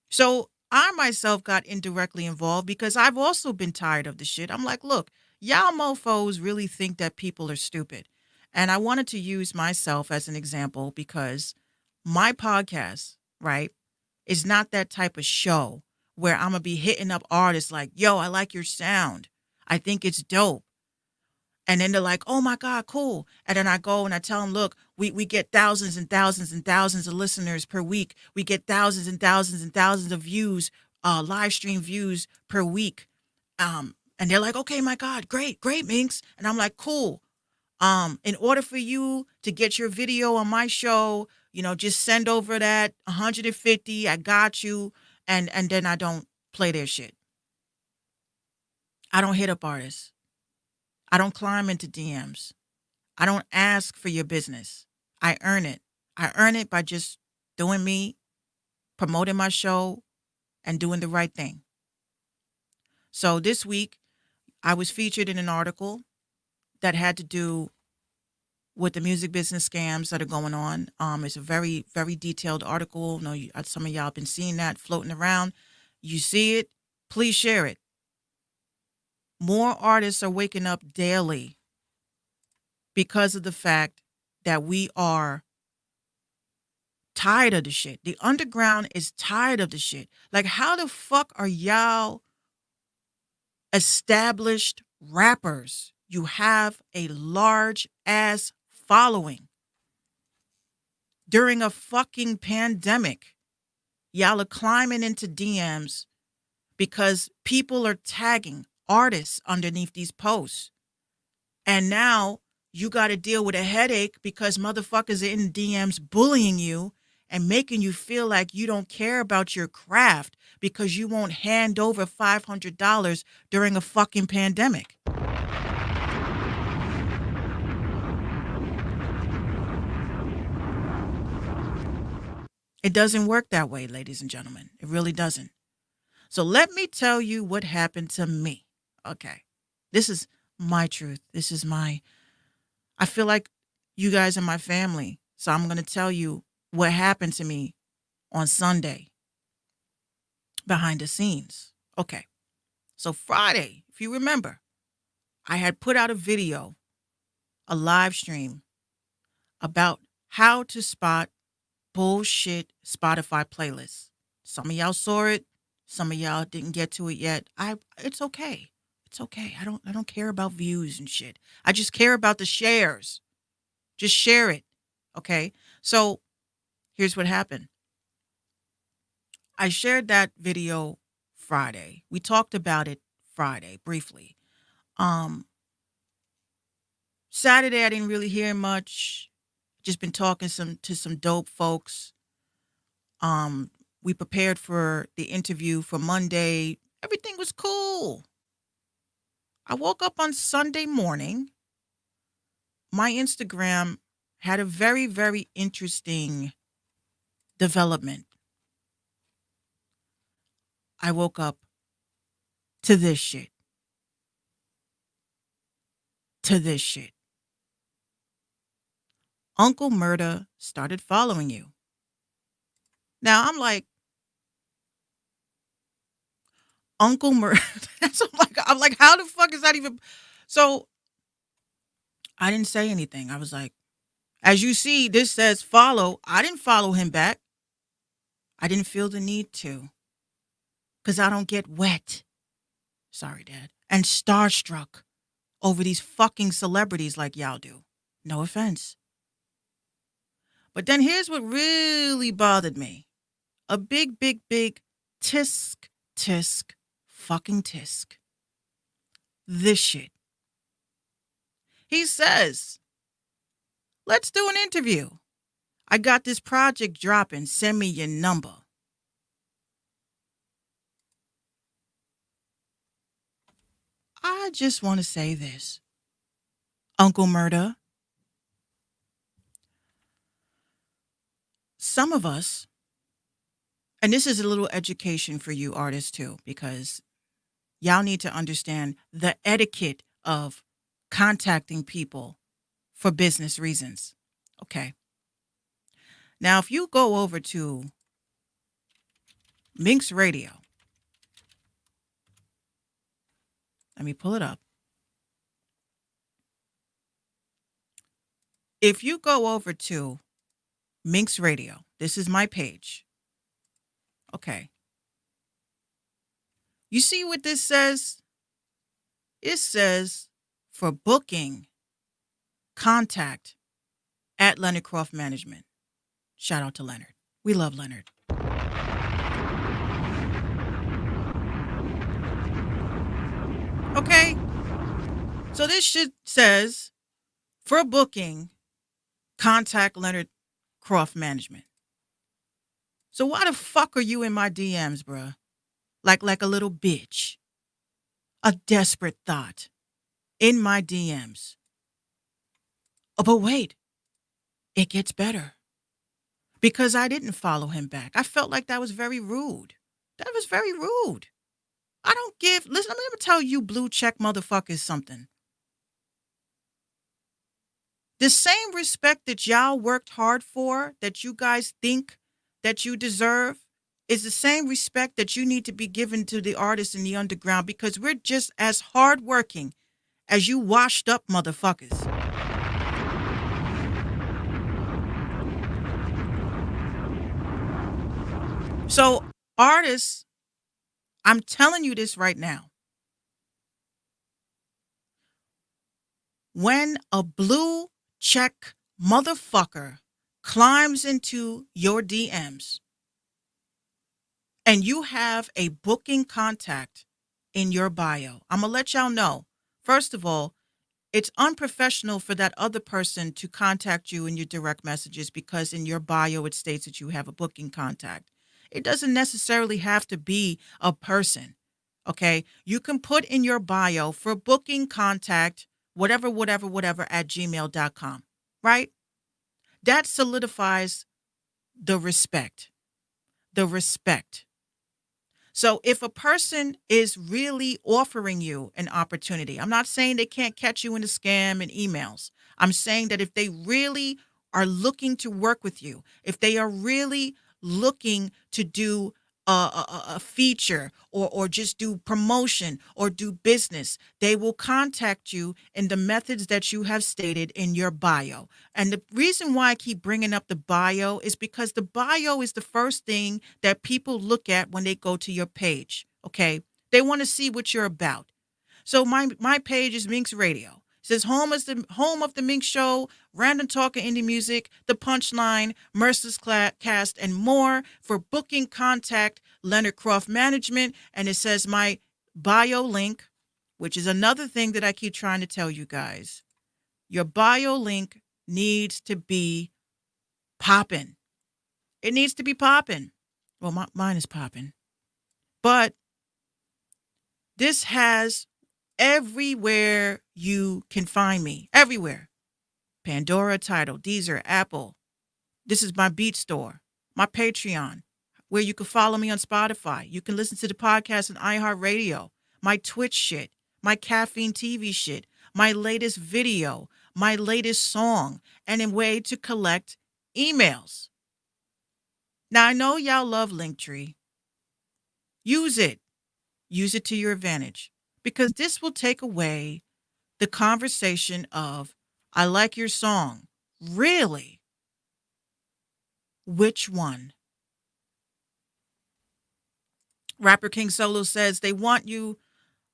So I myself got indirectly involved because I've also been tired of the shit. I'm like, look, y'all mofos really think that people are stupid. And I wanted to use myself as an example because my podcast, right, is not that type of show where I'm going to be hitting up artists like, yo, I like your sound. I think it's dope. And then they're like, oh my God, cool. And then I go and I tell them, look, we get thousands and thousands and thousands of listeners per week. We get thousands and thousands and thousands of views, live stream views per week. And they're like, okay, my God, great, Minx. And I'm like, cool. In order for you to get your video on my show, just send over that 150. I got you. And then I don't play their shit. I don't hit up artists. I don't climb into DMs. I don't ask for your business. I earn it. I earn it by just doing me, promoting my show, and doing the right thing. So this week, I was featured in an article that had to do with the music business scams that are going on. It's a very, very detailed article. Some of y'all have been seeing that floating around. You see it, please share it. More artists are waking up daily because of the fact that we are tired of the shit. The underground is tired of the shit. Like, how the fuck are y'all established rappers? You have a large ass following. During a fucking pandemic, y'all are climbing into DMs because people are tagging artists underneath these posts. And now you got to deal with a headache because motherfuckers are in DMs bullying you and making you feel like you don't care about your craft because you won't hand over $500 during a fucking pandemic. It doesn't work that way, ladies and gentlemen. It really doesn't. So let me tell you what happened to me. Okay. This is my truth. I feel like you guys are my family. So I'm going to tell you what happened to me on Sunday behind the scenes. Okay. So Friday, if you remember, I had put out a video, a live stream about how to spot bullshit Spotify playlists. Some of y'all saw it. Some of y'all didn't get to it yet. It's okay. It's okay. I don't care about views and shit. I just care about the shares. Just share it. Okay? So here's what happened. I shared that video Friday. We talked about it Friday briefly. Saturday I didn't really hear much. Just been talking to some dope folks. We prepared for the interview for Monday. Everything was cool. I woke up on Sunday morning. My Instagram had a very, very interesting development. I woke up to this shit. To this shit. Uncle Murda started following you. Now I'm like, Uncle Murda. I'm like, how the fuck is that even? So I didn't say anything. I was like, as you see, this says follow. I didn't follow him back. I didn't feel the need to. Because I don't get wet. Sorry, Dad. And starstruck over these fucking celebrities like y'all do. No offense. But then here's what really bothered me. A big, big, big tisk, tisk, fucking tisk. This shit. He says, let's do an interview. I got this project dropping. Send me your number. I just want to say this. Uncle Murda, some of us, and this is a little education for you artists too, because y'all need to understand the etiquette of contacting people for business reasons. Okay. Now, if you go over to Minx Radio, let me pull it up. If you go over to Minx Radio, this is my page. Okay. You see what this says? It says for booking, contact at Leonard Croft Management. Shout out to Leonard. We love Leonard. Okay. So this shit says for booking, contact Leonard Croft Management. So why the fuck are you in my DMs, bruh? Like a little bitch. A desperate thought. In my DMs. Oh, but wait. It gets better. Because I didn't follow him back. I felt like that was very rude. That was very rude. I don't give... Listen, let me tell you blue check motherfuckers something. The same respect that y'all worked hard for, that you guys think that you deserve, is the same respect that you need to be given to the artists in the underground, because we're just as hardworking as you washed up motherfuckers. So, artists, I'm telling you this right now. When a blue check motherfucker climbs into your DMs and you have a booking contact in your bio, I'm going to let y'all know. First of all, It's unprofessional for that other person to contact you in your direct messages because in your bio it states that you have a booking contact. It doesn't necessarily have to be a person. Okay. You can put in your bio for booking contact, whatever, at gmail.com. Right? That solidifies the respect. The respect. So if a person is really offering you an opportunity, I'm not saying they can't catch you in a scam and emails. I'm saying that if they really are looking to work with you, if they are really looking to do a feature or just do promotion or do business, they will contact you in the methods that you have stated in your bio. And the reason why I keep bringing up the bio is because the bio is the first thing that people look at when they go to your page. Okay. They want to see what you're about. So my page is Minx Radio. It says home of the Minx Show, random talk and indie music, the punchline, Mercer's cast, and more. For booking, contact Leonard Croft Management. And it says my bio link, which is another thing that I keep trying to tell you guys. Your bio link needs to be popping. It needs to be popping. Well, mine is popping. But this has everywhere you can find me. Everywhere. Pandora, Tidal, Deezer, Apple. This is my Beat Store, my Patreon, where you can follow me on Spotify. You can listen to the podcast on iHeartRadio, my Twitch shit, my Caffeine TV shit, my latest video, my latest song, and a way to collect emails. Now, I know y'all love Linktree. Use it. Use it to your advantage because this will take away the conversation of, I like your song. Really? Which one? Rapper King Solo says they want you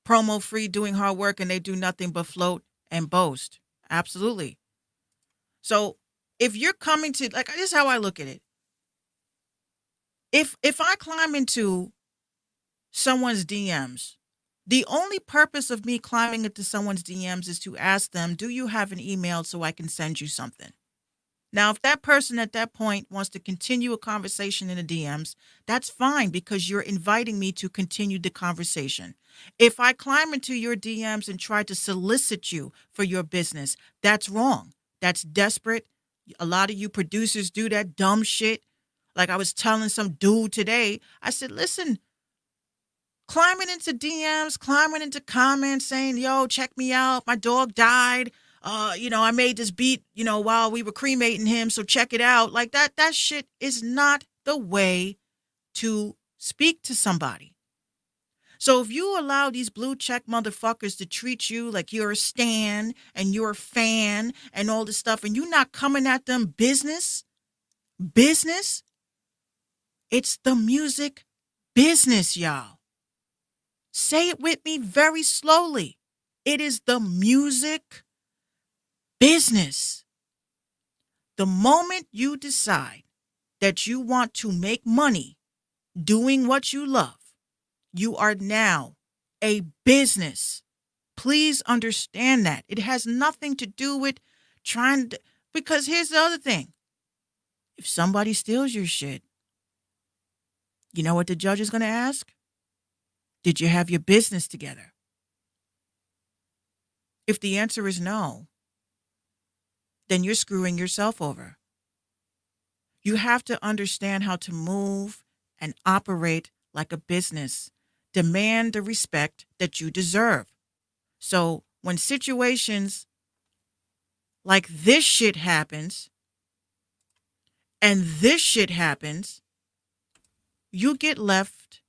promo free doing hard work and they do nothing but float and boast. Absolutely. So if you're coming to, like, this is how I look at it. If I climb into someone's DMs, the only purpose of me climbing into someone's DMs is to ask them, do you have an email so I can send you something? Now, if that person at that point wants to continue a conversation in the DMs, that's fine because you're inviting me to continue the conversation. If I climb into your DMs and try to solicit you for your business, that's wrong. That's desperate. A lot of you producers do that dumb shit. Like I was telling some dude today, I said, listen, climbing into DMs, climbing into comments saying, yo, check me out. My dog died. I made this beat, while we were cremating him. So check it out. Like that shit is not the way to speak to somebody. So if you allow these blue check motherfuckers to treat you like you're a stan and you're a fan and all this stuff, and you're not coming at them business, it's the music business, y'all. Say it with me very slowly. It is the music business. The moment you decide that you want to make money doing what you love, you are now a business. Please understand that. It has nothing to do with because here's the other thing. If somebody steals your shit, you know what the judge is going to ask? Did you have your business together? If the answer is no, then you're screwing yourself over. You have to understand how to move and operate like a business. Demand the respect that you deserve. So when situations like this shit happens and this shit happens, you get left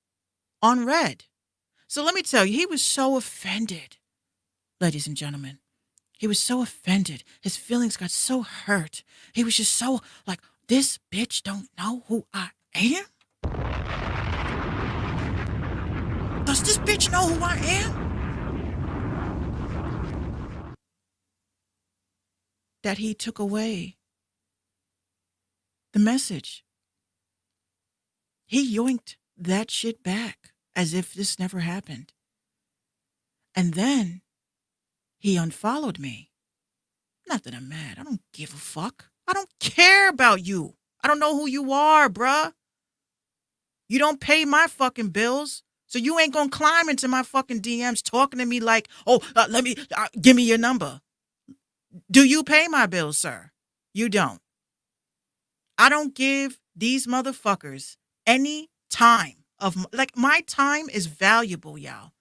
on red. So let me tell you, he was so offended, ladies and gentlemen. He was so offended. His feelings got so hurt. He was just so like, this bitch don't know who I am? Does this bitch know who I am? That he took away the message. He yoinked that shit back as if this never happened. And then he unfollowed me. Not that I'm mad. I don't give a fuck. I don't care about you. I don't know who you are, bruh. You don't pay my fucking bills. So you ain't gonna climb into my fucking DMs talking to me like, oh, give me your number. Do you pay my bills, sir? You don't. I don't give these motherfuckers any time my time is valuable, y'all.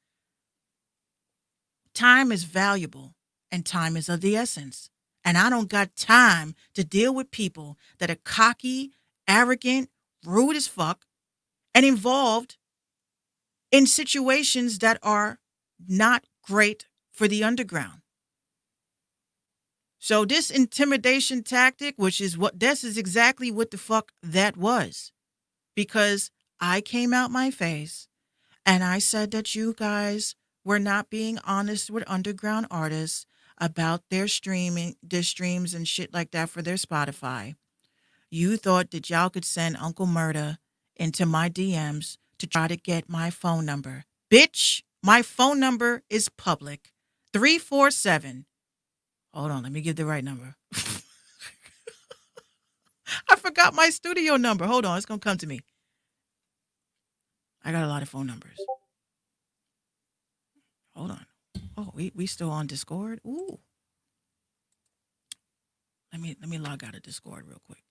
Time is valuable and time is of the essence. And I don't got time to deal with people that are cocky, arrogant, rude as fuck, and involved in situations that are not great for the underground. So this intimidation tactic, this is exactly what the fuck that was. Because I came out my face and I said that you guys were not being honest with underground artists about their streams and shit like that for their Spotify. You thought that y'all could send Uncle Murda into my DMs to try to get my phone number. Bitch, my phone number is public. 347. Hold on, let me give the right number. I forgot my studio number. Hold on, it's going to come to me. I got a lot of phone numbers. Hold on. Oh, we still on Discord? Ooh. Let me log out of Discord real quick.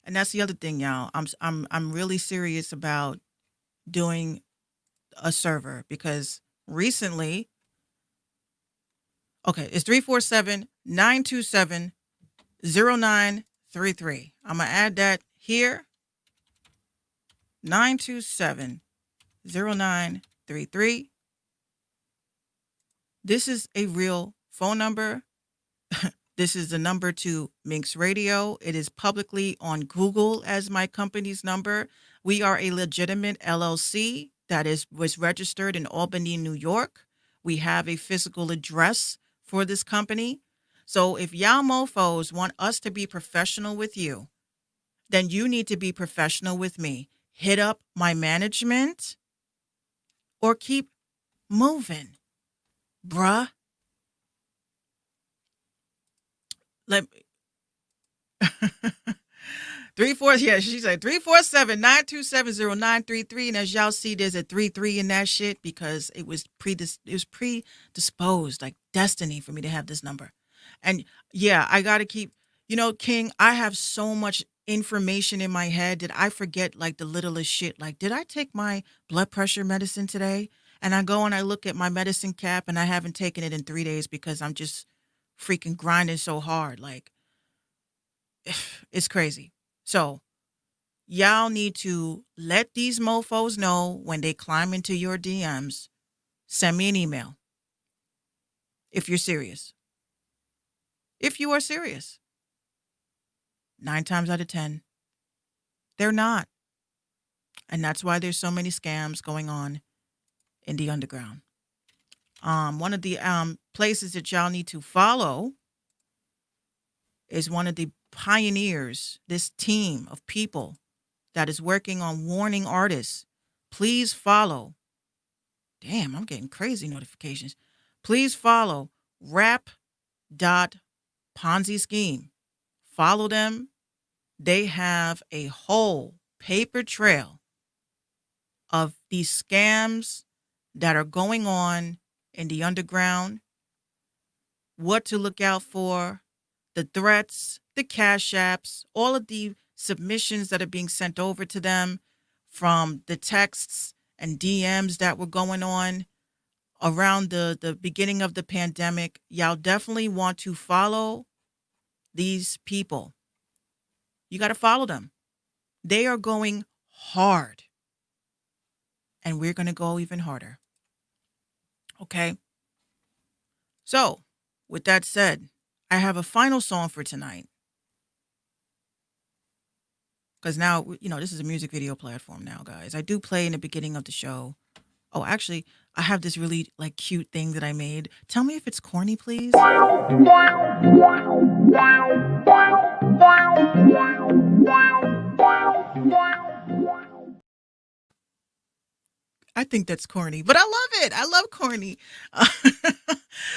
And that's the other thing, y'all. I'm really serious about doing a server because recently, okay, it's 347-927-0933. I'm gonna add that here. 927-0933. This is a real phone number. This is the number to Minx Radio. It is publicly on Google as my company's number. We are a legitimate LLC that was registered in Albany, New York. We have a physical address for this company. So if y'all mofos want us to be professional with you, then you need to be professional with me. Hit up my management or keep moving, bruh. Let me she said 347-927-0933. And as y'all see, there's a 33 in that shit because it was predisposed, like destiny for me to have this number. And yeah, I gotta keep, King, I have so much information in my head that I forget like the littlest shit. Like, did I take my blood pressure medicine today? And I go and I look at my medicine cap and I haven't taken it in 3 days because I'm just freaking grinding so hard. Like, it's crazy. So y'all need to let these mofos know when they climb into your DMs, send me an email. If you're serious. If you are serious. 9 times out of 10, they're not. And that's why there's so many scams going on in the underground. One of the places that y'all need to follow is one of the pioneers, this team of people that is working on warning artists. Please follow. Damn, I'm getting crazy notifications. Please follow Rap.Ponzi Scheme. Follow them. They have a whole paper trail of these scams that are going on in the underground, what to look out for, the threats, the cash apps, all of the submissions that are being sent over to them from the texts and DMs that were going on around the beginning of the pandemic. Y'all definitely want to follow these people. You got to follow them. They are going hard. And we're going to go even harder. Okay? So, with that said, I have a final song for tonight. Because now, this is a music video platform now, guys. I do play in the beginning of the show. Oh, actually, I have this really, cute thing that I made. Tell me if it's corny, please. I think that's corny, but I love it. I love corny.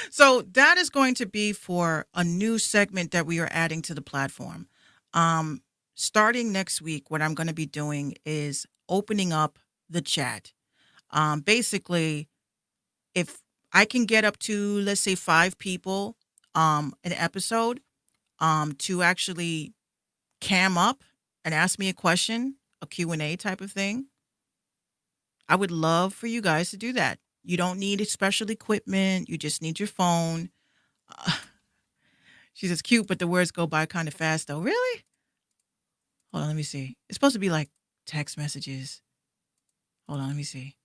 So that is going to be for a new segment that we are adding to the platform. Um, Starting next week, what I'm going to be doing is opening up the chat. Basically, if I can get up to, let's say, 5 people an episode to actually cam up and ask me a question, a Q&A type of thing, I would love for you guys to do that. You don't need special equipment. You just need your phone. Uh, she says cute, but the words go by kind of fast, though. Really? Hold on, let me see. It's supposed to be like text messages. Hold on, let me see.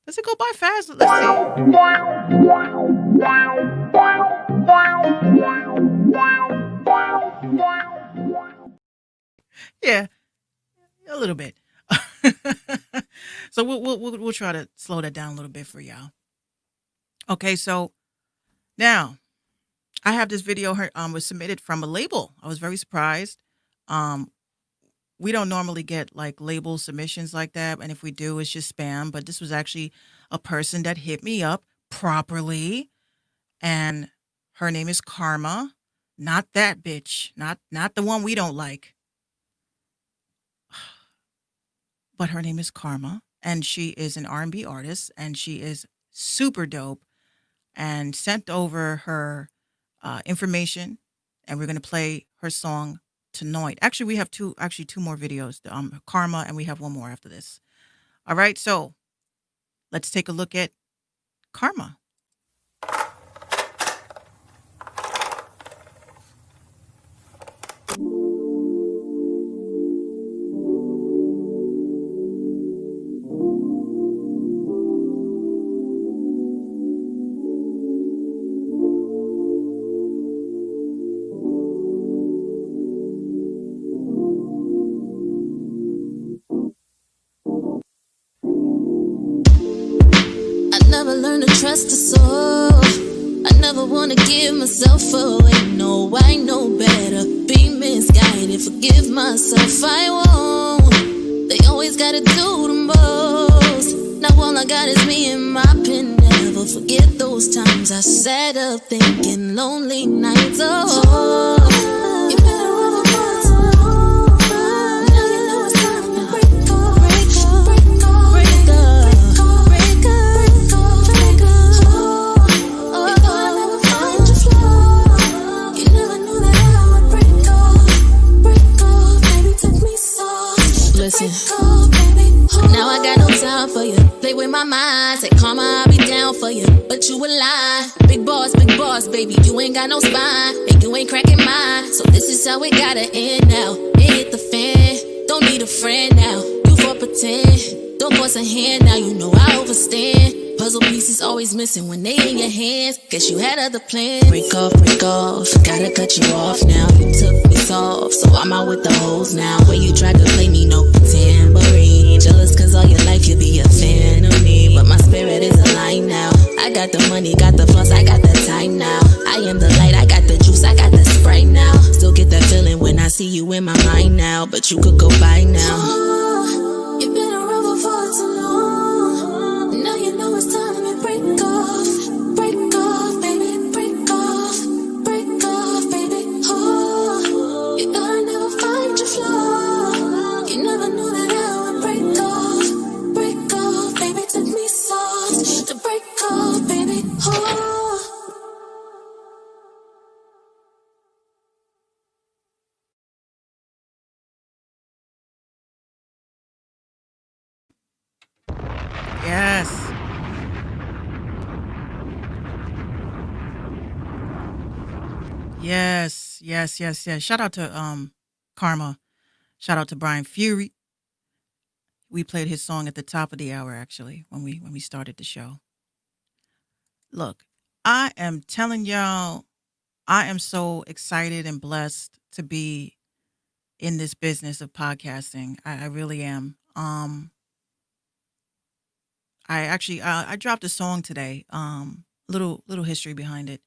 Does it go by fast? Let's see. Yeah, a little bit. So we'll try to slow that down a little bit for y'all. Okay, so now I have this video was submitted from a label. I was very surprised. Um, we don't normally get like label submissions like that, and if we do, it's just spam. But this was actually a person that hit me up properly, and her name is Karma, not that bitch, not the one we don't like, but her name is Karma, and she is an R&B artist, and she is super dope, and sent over her information, and we're gonna play her song tonight. Actually, we have two more videos, Karma, and we have one more after this. All right, so let's take a look at Karma. I never learned to trust a soul. I never wanna give myself away. No, I know better. Be misguided, forgive myself. I won't. They always gotta do the most. Now all I got is me and my pen. Never forget those times I sat up thinking lonely nights. Oh, you better run apart so long. Now you know it's time to break off, break off, break off, break off, break off, break off. Oh, you thought I never find your flaw. You never knew that I would break off, baby, take me soft. Listen, now I got no time for you. Play with my mind, say karma, I'll be down for you. But you a lie, big boss, baby, you ain't got no spine, and you ain't cracking mine. So this is how it gotta end now. It hit the fan, don't need a friend now. You for pretend, don't force a hand now. You know I overstand. Puzzle pieces always missing when they in your hands. Guess you had other plans. Break off, gotta cut you off now. You took me soft, so I'm out with the hoes now. Where you tried to play me, no tambourine. Jealous cause all your life you be a fan of me, but my spirit is aligned now. I got the money, got the funds, I got the time now. I am the light, I got the juice, I got the Sprite now. Still get that feeling when I see you in my mind now, but you could go by now. You been around for far too long. Now you know it's time to break off, baby, break off, baby. Oh, you thought I never find your flaw. You never knew that I would break off, baby, take me soft to break off, baby. Oh. Yes. Yes. Shout out to Karma. Shout out to Brian Fury. We played his song at the top of the hour, actually, when we started the show. Look, I am telling y'all, I am so excited and blessed to be in this business of podcasting. I really am. I dropped a song today. Little history behind it.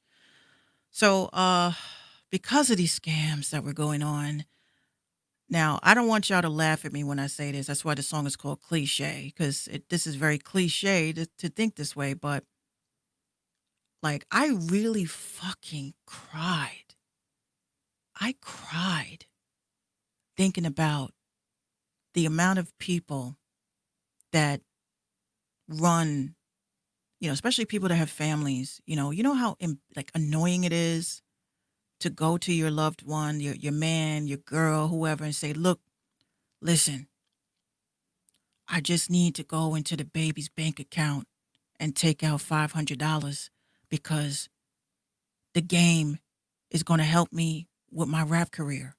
So because of these scams that were going on, Now, I don't want y'all to laugh at me when I say this. That's why the song is called Cliche, because this is very cliche to think this way. But like, I really fucking cried. I cried thinking about the amount of people that run, especially people that have families. You know how like annoying it is to go to your loved one, your man, your girl, whoever, and say, "Look, listen, I just need to go into the baby's bank account and take out $500 because the game is going to help me with my rap career."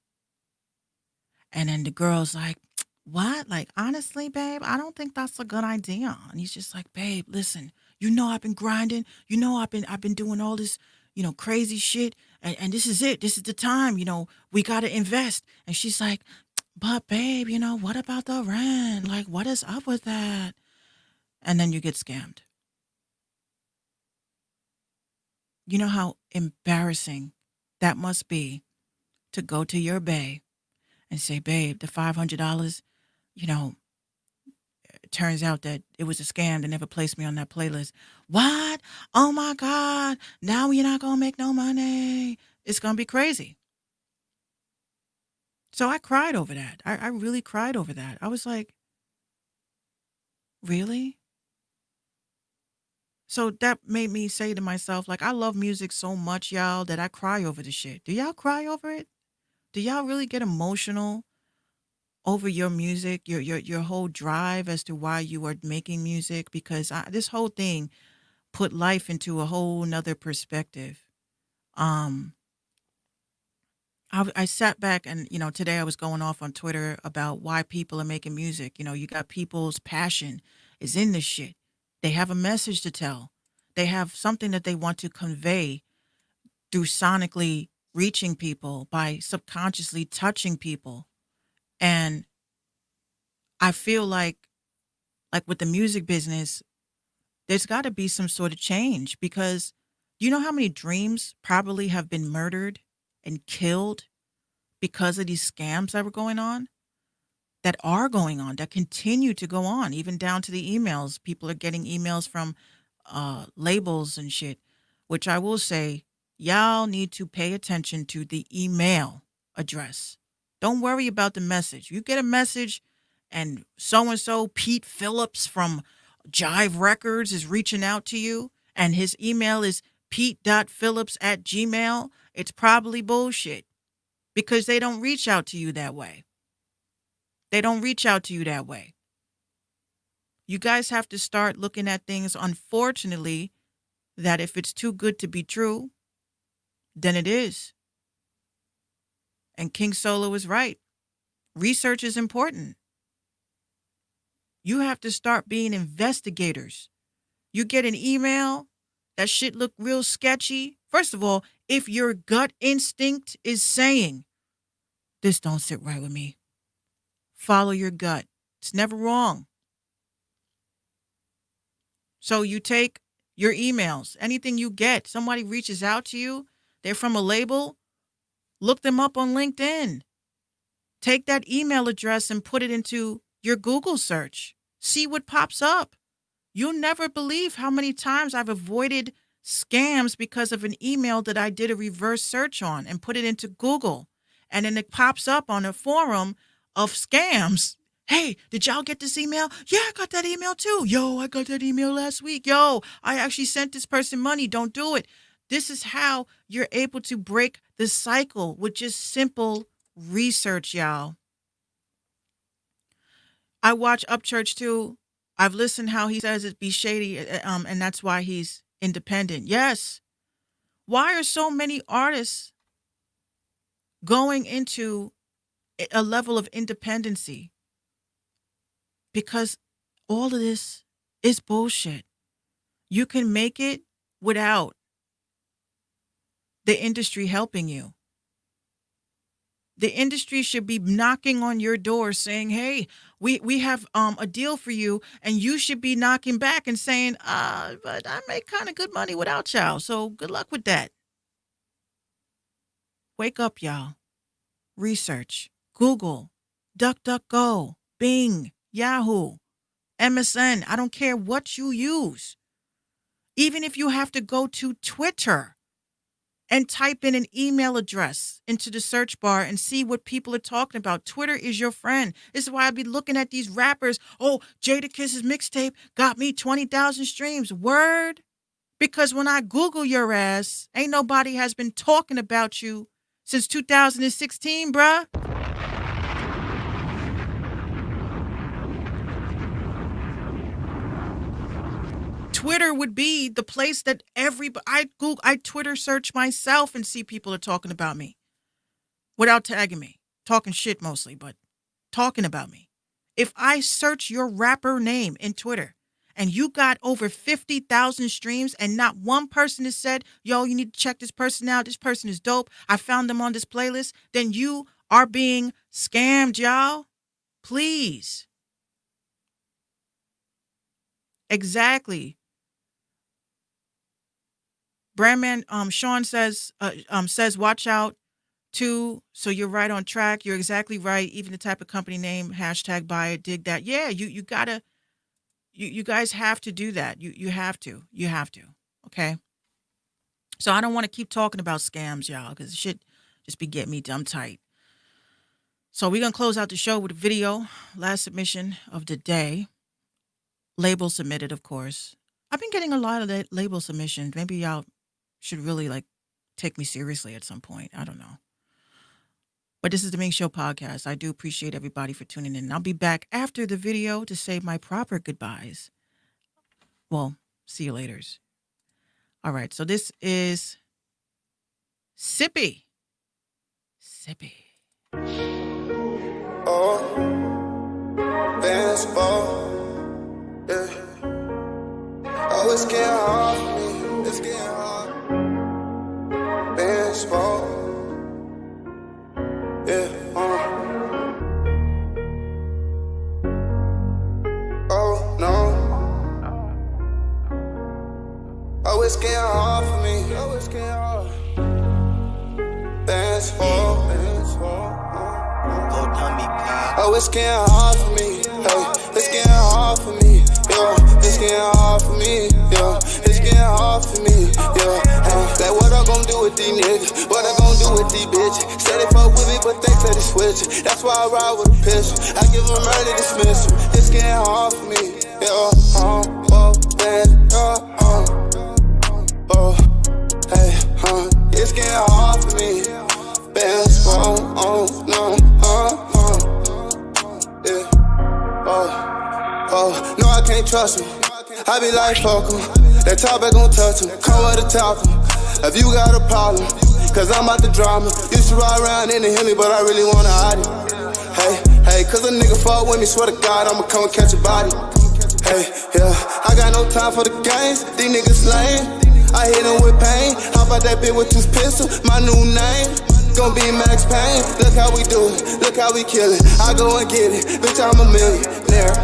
And then the girl's like, "What? Like, honestly, babe, I don't think that's a good idea." And he's just like, "Babe, listen, I've been grinding. I've been doing all this, crazy shit. And this is it. This is the time, we got to invest." And she's like, "But babe, what about the rent? Like, what is up with that?" And then you get scammed. You know how embarrassing that must be to go to your bae and say, "Babe, the $500, it turns out that it was a scam. They never placed me on that playlist." "What? Oh my God. Now you're not going to make no money." It's going to be crazy. So I cried over that. I really cried over that. I was like, really? So that made me say to myself, like, I love music so much, y'all, that I cry over the shit. Do y'all cry over it? Do y'all really get emotional over your music, your whole drive as to why you are making music? Because this whole thing put life into a whole nother perspective. Um, I sat back and, today I was going off on Twitter about why people are making music. You got people's passion is in this shit. They have a message to tell. They have something that they want to convey through sonically reaching people by subconsciously touching people. And I feel like with the music business, there's got to be some sort of change because you know how many dreams probably have been murdered and killed because of these scams that were going on, that are going on, that continue to go on, even down to the emails. People are getting emails from labels and shit, which I will say, y'all need to pay attention to the email address. Don't worry about the message. You get a message and so Pete Phillips from Jive Records is reaching out to you and his email is pete.phillips@gmail. It's probably bullshit because they don't reach out to you that way. They don't reach out to you that way. You guys have to start looking at things, unfortunately, that if it's too good to be true, then it is. And King Solo is right. Research is important. You have to start being investigators. You get an email, that shit look real sketchy. First of all, if your gut instinct is saying, this don't sit right with me, follow your gut. It's never wrong. So you take your emails, anything you get, somebody reaches out to you, they're from a label, look them up on LinkedIn. Take that email address and put it into your Google search. See what pops up. You'll never believe how many times I've avoided scams because of an email that I did a reverse search on and put it into Google. And then it pops up on a forum of scams. "Hey, did y'all get this email?" "Yeah, I got that email too." "Yo, I got that email last week." "Yo, I actually sent this person money. Don't do it." This is how you're able to break the cycle with just simple research, y'all. I watch Upchurch too. I've listened how he says it be shady, and that's why he's independent. Yes. Why are so many artists going into a level of independency? Because all of this is bullshit. You can make it without the industry helping you. The industry should be knocking on your door saying, "Hey, we have a deal for you," and you should be knocking back and saying, "But I make kind of good money without y'all, so good luck with that." Wake up, y'all. Research. Google. DuckDuckGo, Bing, Yahoo, MSN. I don't care what you use. Even if you have to go to Twitter and type in an email address into the search bar and see what people are talking about. Twitter is your friend. This is why I be looking at these rappers. Oh, Jadakiss's mixtape got me 20,000 streams. Word? Because when I Google your ass, ain't nobody has been talking about you since 2016, bruh. Twitter would be the place that I Twitter search myself and see people are talking about me without tagging me, talking shit mostly, but talking about me. If I search your rapper name in Twitter and you got over 50,000 streams and not one person has said, yo, you need to check this person out. This person is dope. I found them on this playlist. Then you are being scammed, y'all. Please. Exactly. Brandman, Sean says, watch out too. So you're right on track. You're exactly right. Even the type of company name, hashtag buy it, dig that. Yeah, you gotta, you guys have to do that. You have to. Okay. So I don't want to keep talking about scams, y'all, because shit just be getting me dumb tight. So we're gonna close out the show with a video. Last submission of the day. Label submitted, of course. I've been getting a lot of that label submissions. Maybe y'all should really take me seriously at some point. I don't know. But this is the Minx Show podcast. I do appreciate everybody for tuning in. I'll be back after the video to say my proper goodbyes. Well, see you laters. All right. So this is Sippy. Oh, baseball. Yeah. Oh, it's getting hard for me. It's getting hard. Baseball. Yeah. Oh no. Oh, it's getting hard for me. Oh, it's getting hard. Baseball. Oh, it's getting hard for me. Hey, it's getting hard for me. Yeah, it's getting hard for me. Yeah, it's getting hard for me. Yeah, like what I gon' do with these niggas? What I gon' do with these bitches? Say they fuck with me, but they say they switch. That's why I ride with a pistol. I give them early dismissal. It's getting hard for me. Yeah, hey, it's getting hard for me. No, I can't trust him. I be like, fuck him. That topic gon' touch him. Come with a top him. If you got a problem, cause I'm out the drama. Used to ride around in the Hemi, but I really wanna hide it. Hey, cause a nigga fuck with me, swear to God, I'ma come and catch a body. Hey, yeah, I got no time for the games. These niggas lame. I hit them with pain. How about that bitch with 2 pistols? My new name gon' be Max Payne. Look how we do it, look how we kill it. I go and get it, bitch, I'm a millionaire.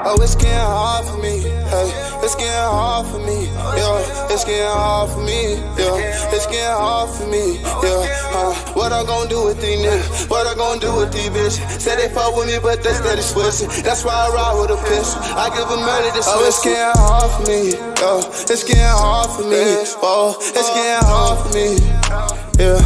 Oh, it's getting hard for me. Hey, it's getting hard for me. Yeah, it's getting hard for me. Yeah, it's getting hard for me. Yeah, what I gon' do with these niggas? What I gon' do with these bitches? Say they fuck with me, but they steady switching. That's why I ride with a pistol. I give them murder this. Oh, it's getting hard for me. Yeah, it's getting hard for me. Oh, it's getting hard for me. Yeah,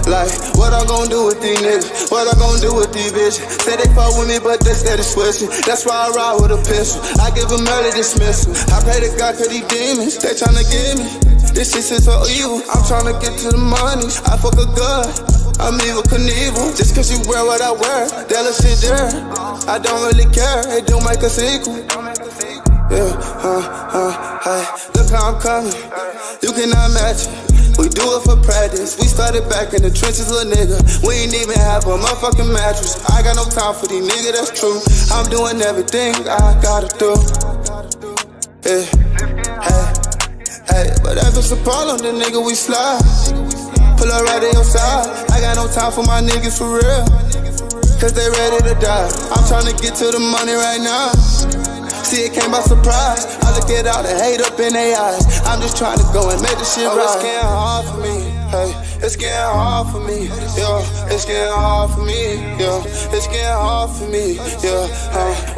like, what I gon' do with these niggas? What I gon' do with these bitches? Say they fuck with me, but they steady switching. That's why I ride with a pistol. I give them early dismissal. I pray to God cause these demons, they tryna get me. This shit is so evil. I'm tryna get to the money. I fuck a good. I'm evil Knievel. Just cause you wear what I wear, that little shit there. I don't really care, it don't make us equal. Yeah, hey, look how I'm coming. You cannot match it. We do it for practice. We started back in the trenches, little nigga. We ain't even have a motherfucking mattress. I got no time for these niggas, that's true. I'm doing everything I gotta do. Yeah, hey, but if it's a problem, then nigga, we slide. Pull up right at your side. I got no time for my niggas for real. Cause they ready to die. I'm tryna get to the money right now. See, it came by surprise. I look at all the hate up in their eyes. I'm just trying to go and make the shit right. It's getting hard for me. Hey, it's getting hard for me. Yeah, it's getting hard for me. Yeah, it's getting hard for me. Yeah,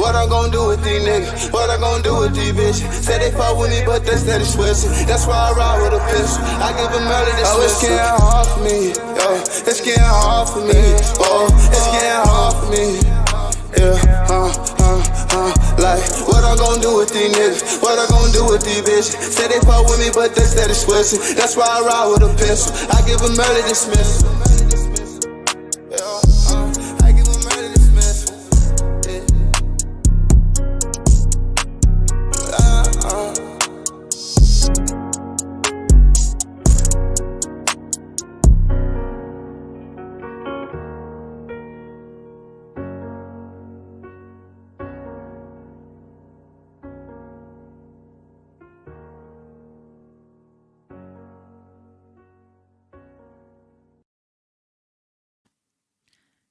what I'm gonna do with these niggas? What I'm gonna do with these bitches? Say they fuck with me, but they steady switching. That's why I ride with a pistol. I give them early this. Oh, it's getting hard for me. Yeah, it's getting hard for me. Oh, it's getting hard for me. Yeah, like, what I'm gonna do with these niggas? What I'm gonna do with these bitches? Say they fuck with me, but they steady switching. That's why I ride with a pistol. I give them early dismissal. Yeah, I give them early dismissal.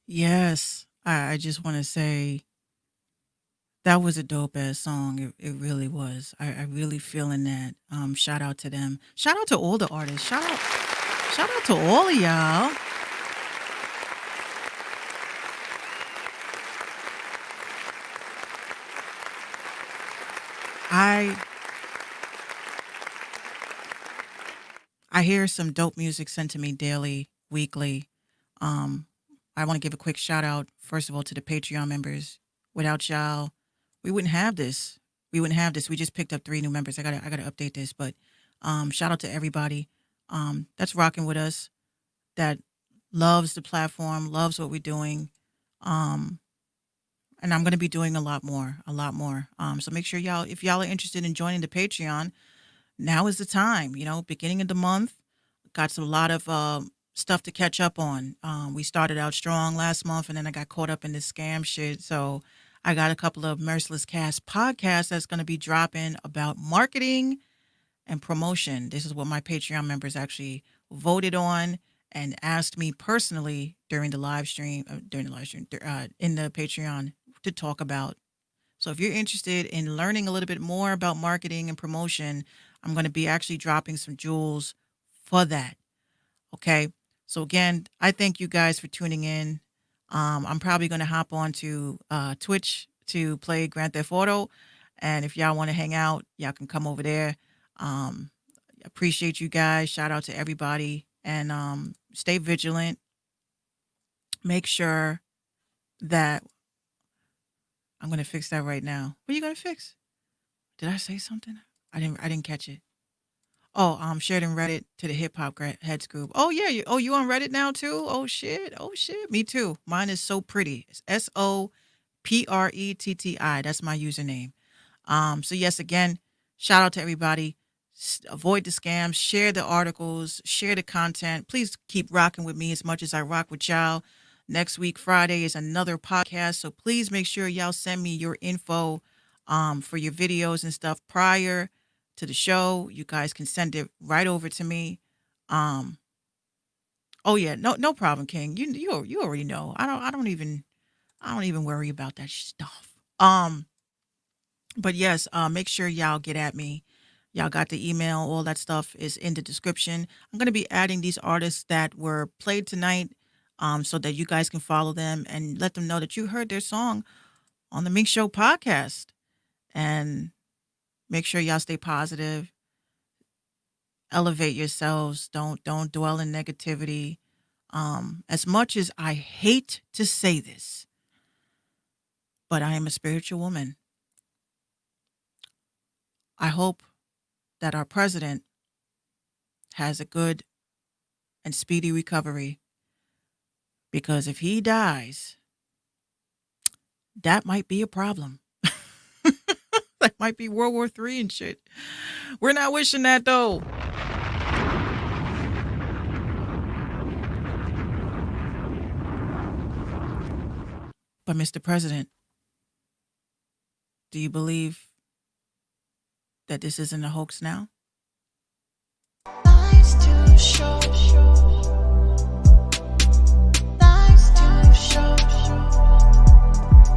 Yes, I just want to say that was a dope ass song. It really was. I really feeling that. Shout out to them. Shout out to all the artists. Shout out to all of y'all. I hear some dope music sent to me daily, weekly. I want to give a quick shout out, first of all, to the Patreon members. Without y'all, we wouldn't have this. We wouldn't have this. We just picked up 3 new members. I gotta update this, but shout out to everybody that's rocking with us, that loves the platform, loves what we're doing. And I'm gonna be doing a lot more. So make sure y'all, if y'all are interested in joining the Patreon, now is the time. Beginning of the month, got a lot of stuff to catch up on. We started out strong last month, and then I got caught up in this scam shit. So I got a couple of Merciless Cast podcasts that's going to be dropping about marketing and promotion. This is what my Patreon members actually voted on and asked me personally during the live stream, in the Patreon to talk about. So if you're interested in learning a little bit more about marketing and promotion, I'm going to be actually dropping some jewels for that. Okay. So again, I thank you guys for tuning in. I'm probably going to hop on to Twitch to play Grand Theft Auto. And if y'all want to hang out, y'all can come over there. Appreciate you guys. Shout out to everybody. And stay vigilant. Make sure that I'm going to fix that right now. What are you going to fix? Did I say something? I didn't catch it. Oh, shared in Reddit to the Hip Hop Heads group. Oh yeah, you on Reddit now too? Oh shit, me too. Mine is So Pretty. It's SOPRETTI. That's my username. So yes, again, shout out to everybody. Avoid the scams. Share the articles. Share the content. Please keep rocking with me as much as I rock with y'all. Next week, Friday, is another podcast. So please make sure y'all send me your info for your videos and stuff prior to the show. You guys can send it right over to me. Oh yeah, no problem, King. You already know. I don't even worry about that stuff. But yes, make sure y'all get at me. Y'all got the email. All that stuff is in the description. I'm gonna be adding these artists that were played tonight, so that you guys can follow them and let them know that you heard their song on the Minx Show podcast. And make sure y'all stay positive. Elevate yourselves. Don't dwell in negativity. As much as I hate to say this, but I am a spiritual woman. I hope that our president has a good and speedy recovery, because if he dies, that might be a problem. That might be World War III and shit. We're not wishing that though. But Mr. President, do you believe that this isn't a hoax now? Eyes to show